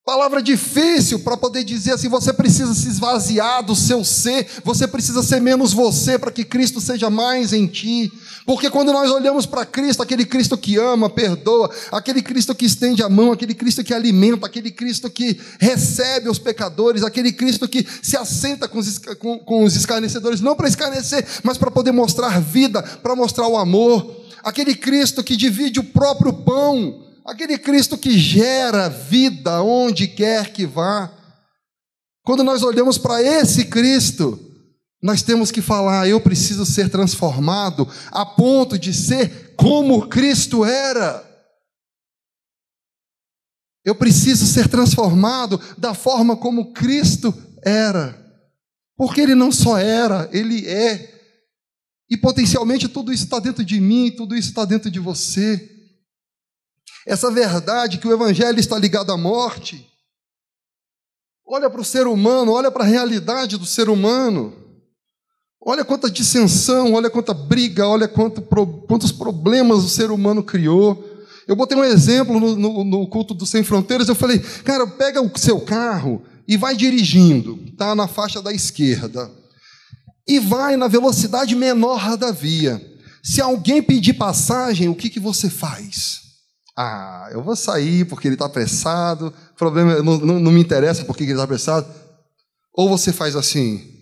palavra difícil para poder dizer assim: você precisa se esvaziar do seu ser, você precisa ser menos você para que Cristo seja mais em ti. Porque quando nós olhamos para Cristo, aquele Cristo que ama, perdoa, aquele Cristo que estende a mão, aquele Cristo que alimenta, aquele Cristo que recebe os pecadores, aquele Cristo que se assenta com os escarnecedores, não para escarnecer, mas para poder mostrar vida, para mostrar o amor, aquele Cristo que divide o próprio pão, aquele Cristo que gera vida onde quer que vá. Quando nós olhamos para esse Cristo, nós temos que falar: eu preciso ser transformado a ponto de ser como Cristo era. Eu preciso ser transformado da forma como Cristo era. Porque Ele não só era, Ele é. E potencialmente tudo isso está dentro de mim, tudo isso está dentro de você. Essa verdade que o evangelho está ligado à morte. Olha para o ser humano, olha para a realidade do ser humano. Olha quanta dissensão, olha quanta briga, olha quantos problemas o ser humano criou. Eu botei um exemplo no culto do Sem Fronteiras. Eu falei: cara, pega o seu carro e vai dirigindo, tá na faixa da esquerda, e vai na velocidade menor da via. Se alguém pedir passagem, o que você faz? Ah, eu vou sair porque ele está apressado, problema, não me interessa porque ele está apressado. Ou você faz assim: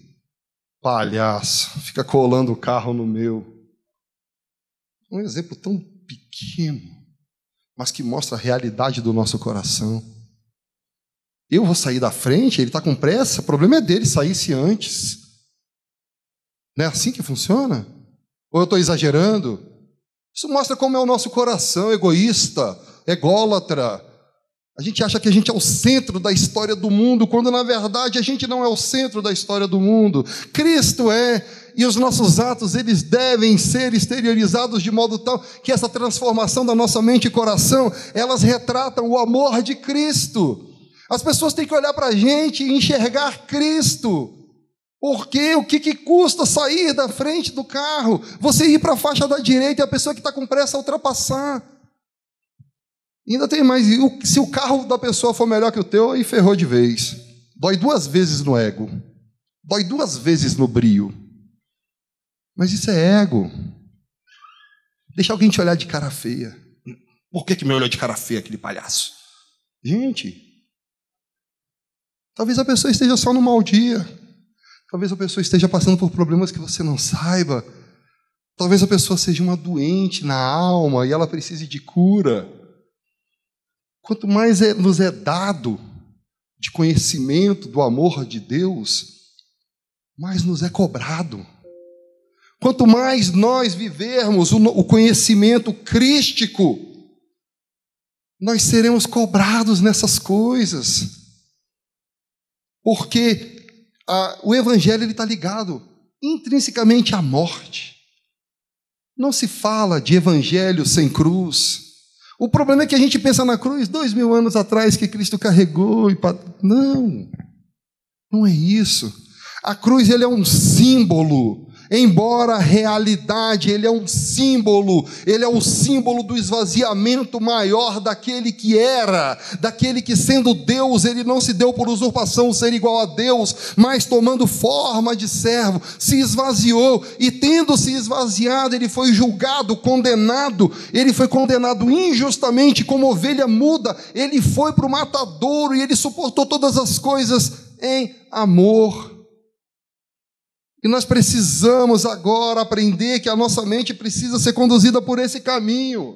palhaço, fica colando o carro no meu. Um exemplo tão pequeno, mas que mostra a realidade do nosso coração. Eu vou sair da frente, ele está com pressa, o problema é dele, saísse antes. Não é assim que funciona? Ou eu estou exagerando? Isso mostra como é o nosso coração egoísta, ególatra. A gente acha que a gente é o centro da história do mundo, quando na verdade a gente não é o centro da história do mundo. Cristo é, e os nossos atos, eles devem ser exteriorizados de modo tal que essa transformação da nossa mente e coração, elas retratam o amor de Cristo. As pessoas têm que olhar para a gente e enxergar Cristo. Porque o que custa sair da frente do carro? Você ir para a faixa da direita e a pessoa que está com pressa ultrapassar. E ainda tem mais: se o carro da pessoa for melhor que o teu, aí ferrou de vez. Dói 2 vezes no ego. Dói 2 vezes no brio. Mas isso é ego. Deixa alguém te olhar de cara feia. Por que me olhou de cara feia aquele palhaço? Gente, talvez a pessoa esteja só no mau dia. Talvez a pessoa esteja passando por problemas que você não saiba. Talvez a pessoa seja uma doente na alma e ela precise de cura. Quanto mais nos é dado de conhecimento do amor de Deus, mais nos é cobrado. Quanto mais nós vivermos o conhecimento crístico, nós seremos cobrados nessas coisas. Porque o Evangelho está ligado intrinsecamente à morte. Não se fala de Evangelho sem cruz. O problema é que a gente pensa na cruz 2000 anos atrás que Cristo carregou. Não é isso. A cruz ele é um símbolo. Embora a realidade, ele é um símbolo, ele é o símbolo do esvaziamento maior daquele que era, daquele que sendo Deus, ele não se deu por usurpação ser igual a Deus, mas tomando forma de servo, se esvaziou, e tendo se esvaziado, ele foi julgado, condenado, ele foi condenado injustamente como ovelha muda, ele foi para o matadouro e ele suportou todas as coisas em amor. E nós precisamos agora aprender que a nossa mente precisa ser conduzida por esse caminho.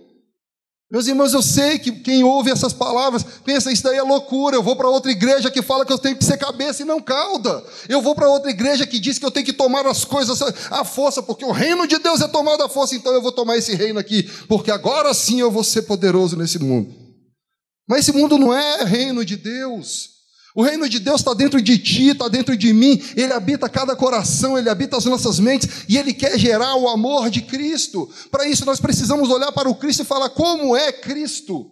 Meus irmãos, eu sei que quem ouve essas palavras pensa, isso daí é loucura, eu vou para outra igreja que fala que eu tenho que ser cabeça e não cauda. Eu vou para outra igreja que diz que eu tenho que tomar as coisas à força, porque o reino de Deus é tomado à força, então eu vou tomar esse reino aqui, porque agora sim eu vou ser poderoso nesse mundo. Mas esse mundo não é reino de Deus. O reino de Deus está dentro de ti, está dentro de mim, ele habita cada coração, ele habita as nossas mentes e ele quer gerar o amor de Cristo. Para isso nós precisamos olhar para o Cristo e falar como é Cristo.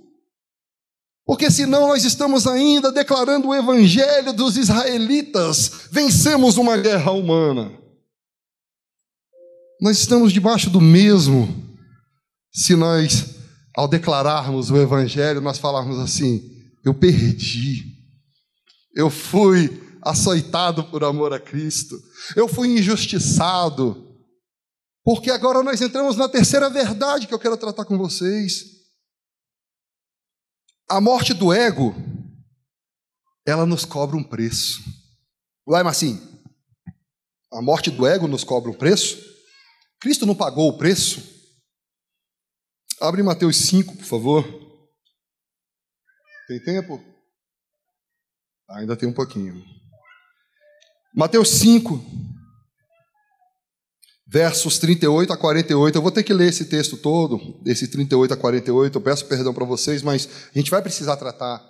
Porque senão nós estamos ainda declarando o evangelho dos israelitas, vencemos uma guerra humana. Nós estamos debaixo do mesmo, se nós, ao declararmos o evangelho, nós falarmos assim, eu perdi. Eu fui açoitado por amor a Cristo. Eu fui injustiçado. Porque agora nós entramos na terceira verdade que eu quero tratar com vocês. A morte do ego, ela nos cobra um preço. Uai, Marcinho, a morte do ego nos cobra um preço? Cristo não pagou o preço? Abre Mateus 5, por favor. Tem tempo? Ainda tem um pouquinho. Mateus 5, versos 38 a 48. Eu vou ter que ler esse texto todo, desse 38 a 48. Eu peço perdão para vocês, mas a gente vai precisar tratar.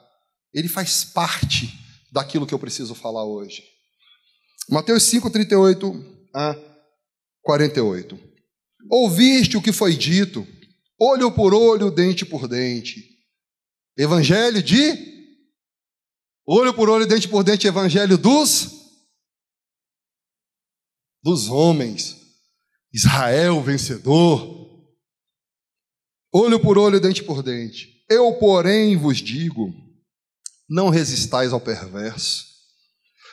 Ele faz parte daquilo que eu preciso falar hoje. Mateus 5, 38 a 48. Ouviste o que foi dito, olho por olho, dente por dente. Evangelho de... Olho por olho, dente por dente, evangelho dos homens. Israel vencedor. Olho por olho, dente por dente. Eu, porém, vos digo, não resistais ao perverso,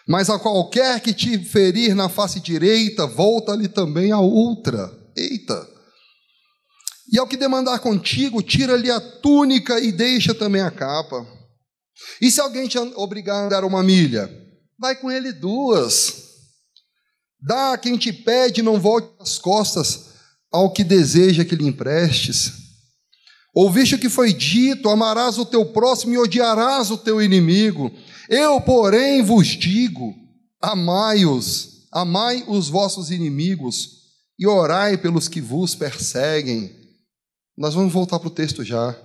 mas a qualquer que te ferir na face direita, volta-lhe também a outra. Eita! E ao que demandar contigo, tira-lhe a túnica e deixa também a capa. E se alguém te obrigar a andar 1 milha, vai com ele 2. Dá a quem te pede, não volte as costas ao que deseja que lhe emprestes. Ouviste o que foi dito, amarás o teu próximo e odiarás o teu inimigo. Eu, porém, vos digo, amai os vossos inimigos e orai pelos que vos perseguem. Nós vamos voltar para o texto já.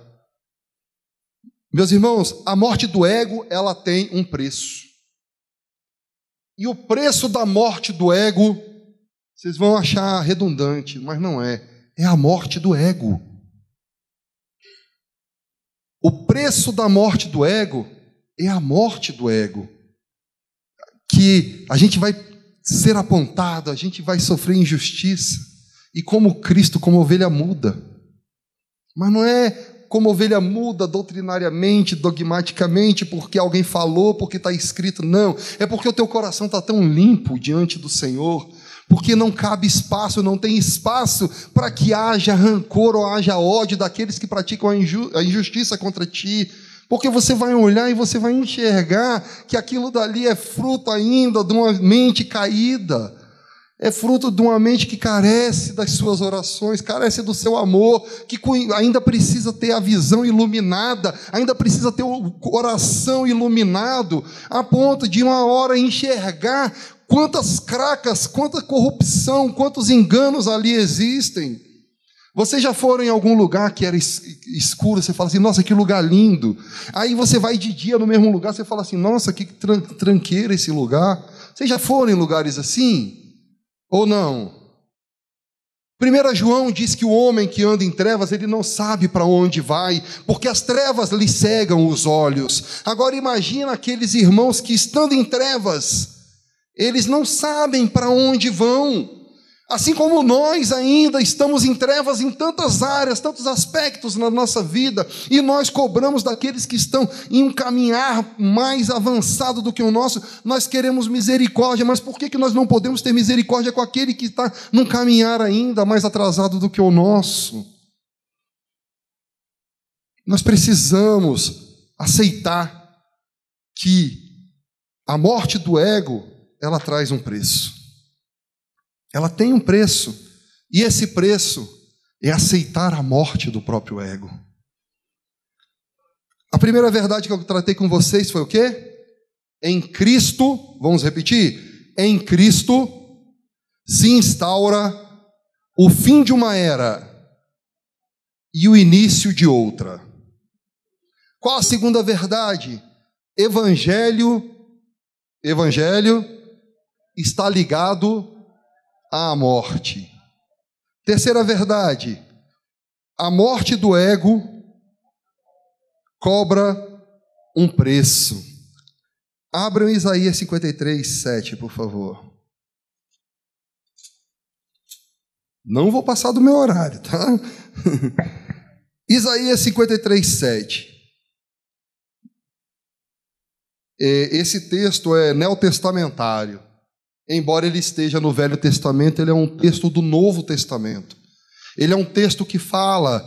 Meus irmãos, a morte do ego, ela tem um preço. E o preço da morte do ego, vocês vão achar redundante, mas não é. É a morte do ego. O preço da morte do ego é a morte do ego. Que a gente vai ser apontado, a gente vai sofrer injustiça. E como Cristo, como ovelha muda. Mas não é como ovelha muda doutrinariamente, dogmaticamente, porque alguém falou, porque está escrito. Não, é porque o teu coração está tão limpo diante do Senhor, porque não cabe espaço, não tem espaço para que haja rancor ou haja ódio daqueles que praticam a injustiça contra ti, porque você vai olhar e você vai enxergar que aquilo dali é fruto ainda de uma mente caída, é fruto de uma mente que carece das suas orações, carece do seu amor, que ainda precisa ter a visão iluminada, ainda precisa ter o coração iluminado, a ponto de uma hora enxergar quantas cracas, quanta corrupção, quantos enganos ali existem. Vocês já foram em algum lugar que era escuro, você fala assim, nossa, que lugar lindo. Aí você vai de dia no mesmo lugar, você fala assim, nossa, que tranqueira esse lugar. Vocês já foram em lugares assim? Ou não? 1 João diz que o homem que anda em trevas, ele não sabe para onde vai, porque as trevas lhe cegam os olhos. Agora imagina aqueles irmãos que, estando em trevas, eles não sabem para onde vão. Assim como nós ainda estamos em trevas em tantas áreas, tantos aspectos na nossa vida, e nós cobramos daqueles que estão em um caminhar mais avançado do que o nosso, nós queremos misericórdia, mas por que nós não podemos ter misericórdia com aquele que está num caminhar ainda mais atrasado do que o nosso? Nós precisamos aceitar que a morte do ego, ela traz um preço. Ela tem um preço, e esse preço é aceitar a morte do próprio ego. A primeira verdade que eu tratei com vocês foi o quê? Em Cristo, vamos repetir? Em Cristo se instaura o fim de uma era e o início de outra. Qual a segunda verdade? Evangelho está ligado à morte. Terceira verdade, a morte do ego cobra um preço. Abram Isaías 53:7, por favor. Não vou passar do meu horário, tá? Isaías 53:7. Esse texto é neotestamentário. Embora ele esteja no Velho Testamento, ele é um texto do Novo Testamento. Ele é um texto que fala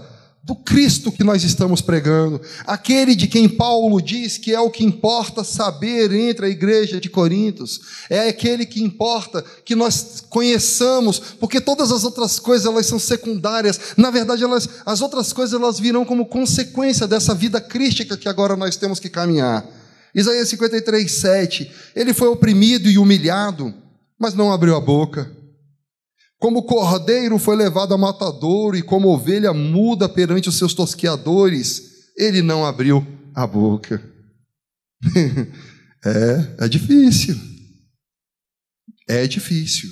do Cristo que nós estamos pregando, aquele de quem Paulo diz que é o que importa saber entre a igreja de Corintos, é aquele que importa que nós conheçamos, porque todas as outras coisas elas são secundárias. Na verdade, as outras coisas elas virão como consequência dessa vida crística que agora nós temos que caminhar. Isaías 53:7, ele foi oprimido e humilhado, mas não abriu a boca. Como cordeiro foi levado a matadouro, e como ovelha muda perante os seus tosqueadores, ele não abriu a boca. É difícil. É difícil.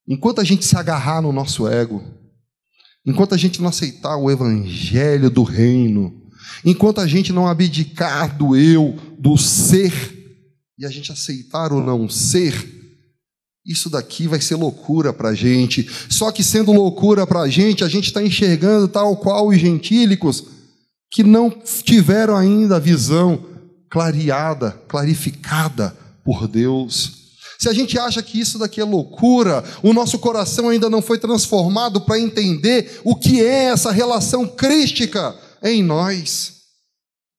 Enquanto a gente se agarrar no nosso ego, enquanto a gente não aceitar o evangelho do reino, enquanto a gente não abdicar do eu, do ser, e a gente aceitar o não ser, isso daqui vai ser loucura para a gente. Só que sendo loucura para a gente está enxergando tal qual os gentílicos que não tiveram ainda a visão clareada, clarificada por Deus. Se a gente acha que isso daqui é loucura, o nosso coração ainda não foi transformado para entender o que é essa relação crística em nós.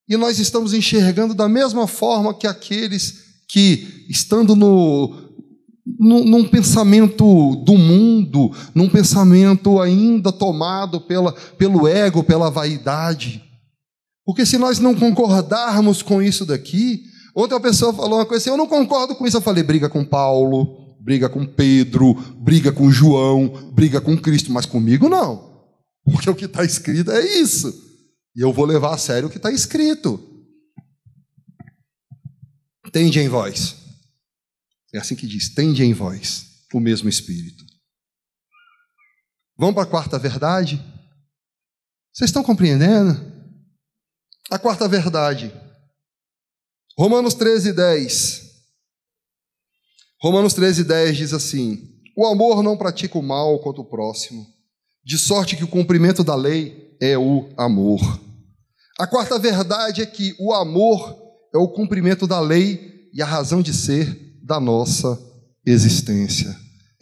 E nós estamos enxergando da mesma forma que aqueles que, estando num pensamento do mundo, num pensamento ainda tomado pelo ego, pela vaidade. Porque se nós não concordarmos com isso daqui, outra pessoa falou uma coisa assim, eu não concordo com isso. Eu falei, briga com Paulo, briga com Pedro, briga com João, briga com Cristo, mas comigo não. Porque o que está escrito é isso. E eu vou levar a sério o que está escrito. Tende em vós. É assim que diz, tende em vós o mesmo Espírito. Vamos para a quarta verdade? Vocês estão compreendendo? A quarta verdade. Romanos 13:10. Romanos 13:10 diz assim, o amor não pratica o mal contra o próximo, de sorte que o cumprimento da lei é o amor. A quarta verdade é que o amor é o cumprimento da lei e a razão de ser da nossa existência.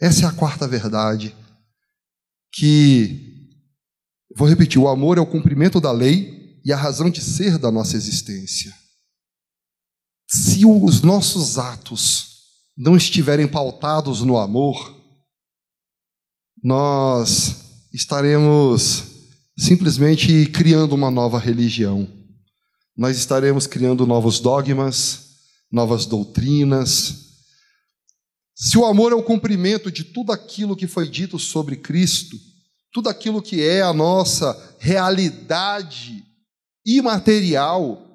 Essa é a quarta verdade, que, vou repetir, o amor é o cumprimento da lei e a razão de ser da nossa existência. Se os nossos atos não estiverem pautados no amor, nós estaremos simplesmente criando uma nova religião. Nós estaremos criando novos dogmas, novas doutrinas. Se o amor é o cumprimento de tudo aquilo que foi dito sobre Cristo, tudo aquilo que é a nossa realidade imaterial,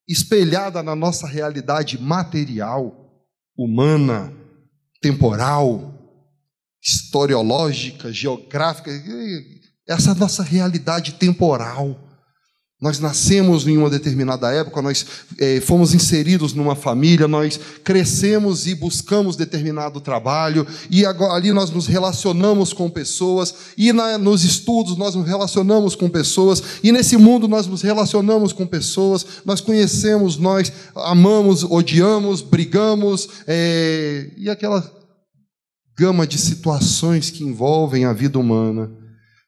espelhada na nossa realidade material, humana, temporal, historiológica, geográfica, essa nossa realidade temporal. Nós nascemos em uma determinada época, nós fomos inseridos numa família, nós crescemos e buscamos determinado trabalho, e agora, ali nós nos relacionamos com pessoas, e nos estudos nós nos relacionamos com pessoas, e nesse mundo nós nos relacionamos com pessoas, nós conhecemos, nós amamos, odiamos, brigamos, e aquela gama de situações que envolvem a vida humana.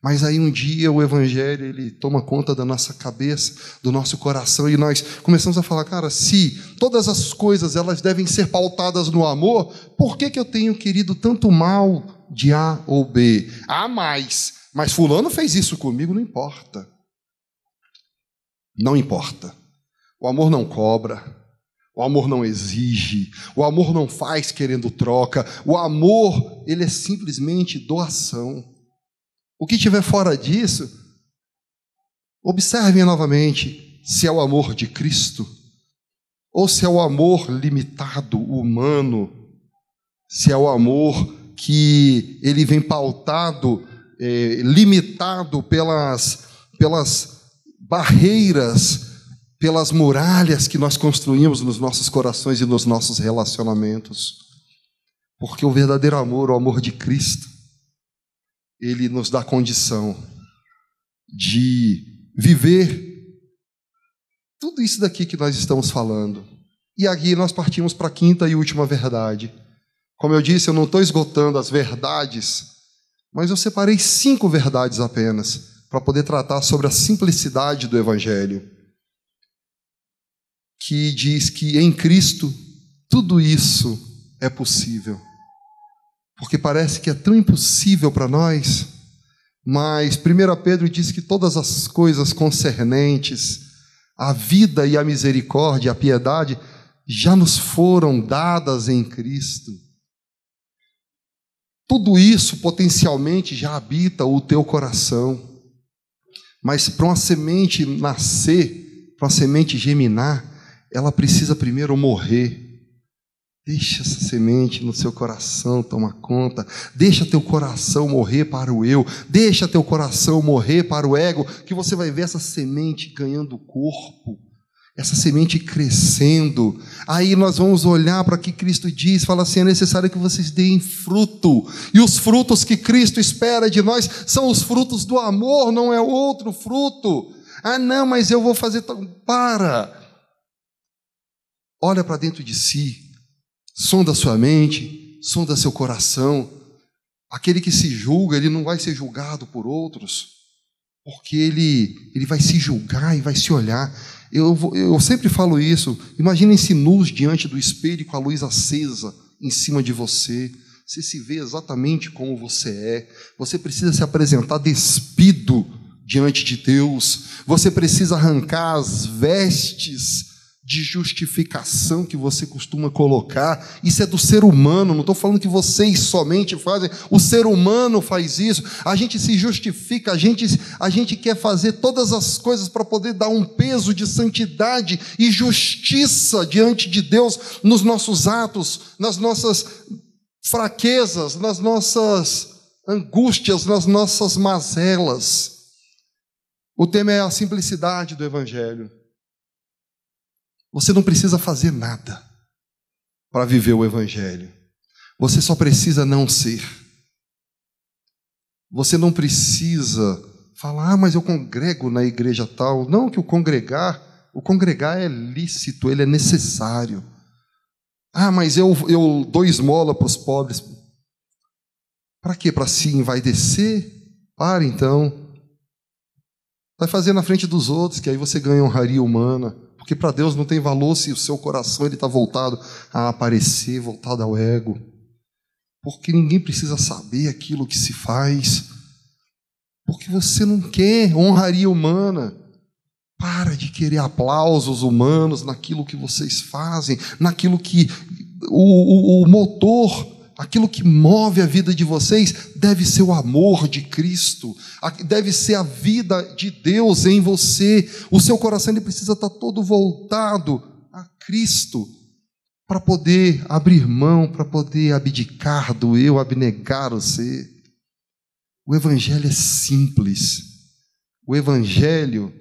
Mas aí um dia o Evangelho, ele toma conta da nossa cabeça, do nosso coração, e nós começamos a falar, cara, se todas as coisas elas devem ser pautadas no amor, por que eu tenho querido tanto mal de A ou B? Mas fulano fez isso comigo, não importa. Não importa. O amor não cobra, o amor não exige, o amor não faz querendo troca, o amor, ele é simplesmente doação. O que estiver fora disso, observem novamente se é o amor de Cristo ou se é o amor limitado, humano, se é o amor que ele vem pautado, limitado pelas barreiras, pelas muralhas que nós construímos nos nossos corações e nos nossos relacionamentos. Porque o verdadeiro amor, o amor de Cristo, ele nos dá condição de viver tudo isso daqui que nós estamos falando. E aqui nós partimos para a quinta e última verdade. Como eu disse, eu não estou esgotando as verdades, mas eu separei 5 verdades apenas para poder tratar sobre a simplicidade do Evangelho, que diz que em Cristo tudo isso é possível. Porque parece que é tão impossível para nós, mas 1 Pedro diz que todas as coisas concernentes à vida e à misericórdia, à piedade, já nos foram dadas em Cristo. Tudo isso potencialmente já habita o teu coração, mas para uma semente nascer, para uma semente germinar, ela precisa primeiro morrer. Deixa essa semente no seu coração tomar conta. Deixa teu coração morrer para o eu. Deixa teu coração morrer para o ego, que você vai ver essa semente ganhando corpo, essa semente crescendo. Aí nós vamos olhar para o que Cristo diz, fala assim, é necessário que vocês deem fruto. E os frutos que Cristo espera de nós são os frutos do amor, não é outro fruto. Ah, não, mas eu vou fazer... Para! Olha para dentro de si. Sonda sua mente, sonda seu coração. Aquele que se julga, ele não vai ser julgado por outros, porque ele vai se julgar e vai se olhar. Eu sempre falo isso. Imaginem-se nus diante do espelho com a luz acesa em cima de você. Você se vê exatamente como você é. Você precisa se apresentar despido diante de Deus. Você precisa arrancar as vestes de justificação que você costuma colocar. Isso é do ser humano, não estou falando que vocês somente fazem, o ser humano faz isso. A gente se justifica, a gente quer fazer todas as coisas para poder dar um peso de santidade e justiça diante de Deus nos nossos atos, nas nossas fraquezas, nas nossas angústias, nas nossas mazelas. O tema é a simplicidade do Evangelho. Você não precisa fazer nada para viver o Evangelho. Você só precisa não ser. Você não precisa falar, mas eu congrego na igreja tal. Não, que o congregar é lícito, ele é necessário. Ah, mas eu dou esmola para os pobres. Para quê? Para se envaidecer? Para então. Vai fazer na frente dos outros, que aí você ganha honraria humana. Porque para Deus não tem valor se o seu coração está voltado a aparecer, voltado ao ego. Porque ninguém precisa saber aquilo que se faz. Porque você não quer honraria humana. Para de querer aplausos humanos naquilo que vocês fazem, naquilo que o motor, aquilo que move a vida de vocês deve ser o amor de Cristo, deve ser a vida de Deus em você. O seu coração ele precisa estar todo voltado a Cristo para poder abrir mão, para poder abdicar do eu, abnegar o ser. O Evangelho é simples. O Evangelho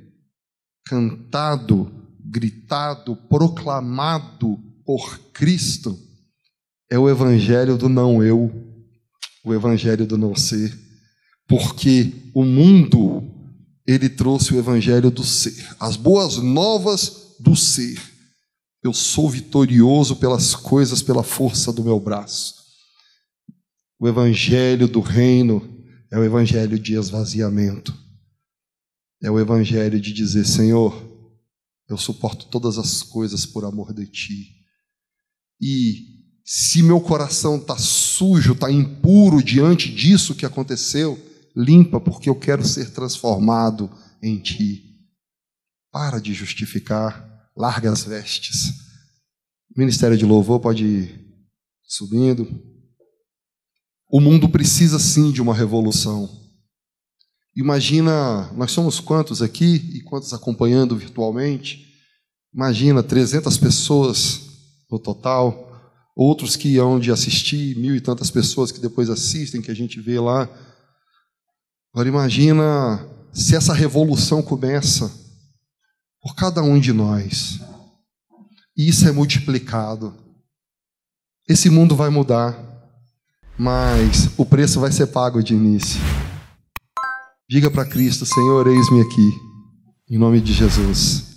cantado, gritado, proclamado por Cristo é o evangelho do não eu, o evangelho do não ser, porque o mundo ele trouxe o evangelho do ser, as boas novas do ser. Eu sou vitorioso pelas coisas, pela força do meu braço. O evangelho do reino é o evangelho de esvaziamento. É o evangelho de dizer: Senhor, eu suporto todas as coisas por amor de Ti. E se meu coração está sujo, está impuro diante disso que aconteceu, limpa, porque eu quero ser transformado em Ti. Para de justificar, larga as vestes. O Ministério de Louvor pode ir subindo. O mundo precisa sim de uma revolução. Imagina, nós somos quantos aqui e quantos acompanhando virtualmente? Imagina 300 pessoas no total, outros que hão de assistir, 1000 e tantas pessoas que depois assistem, que a gente vê lá. Agora imagina se essa revolução começa por cada um de nós, e isso é multiplicado. Esse mundo vai mudar, mas o preço vai ser pago de início. Diga para Cristo: Senhor, eis-me aqui, em nome de Jesus.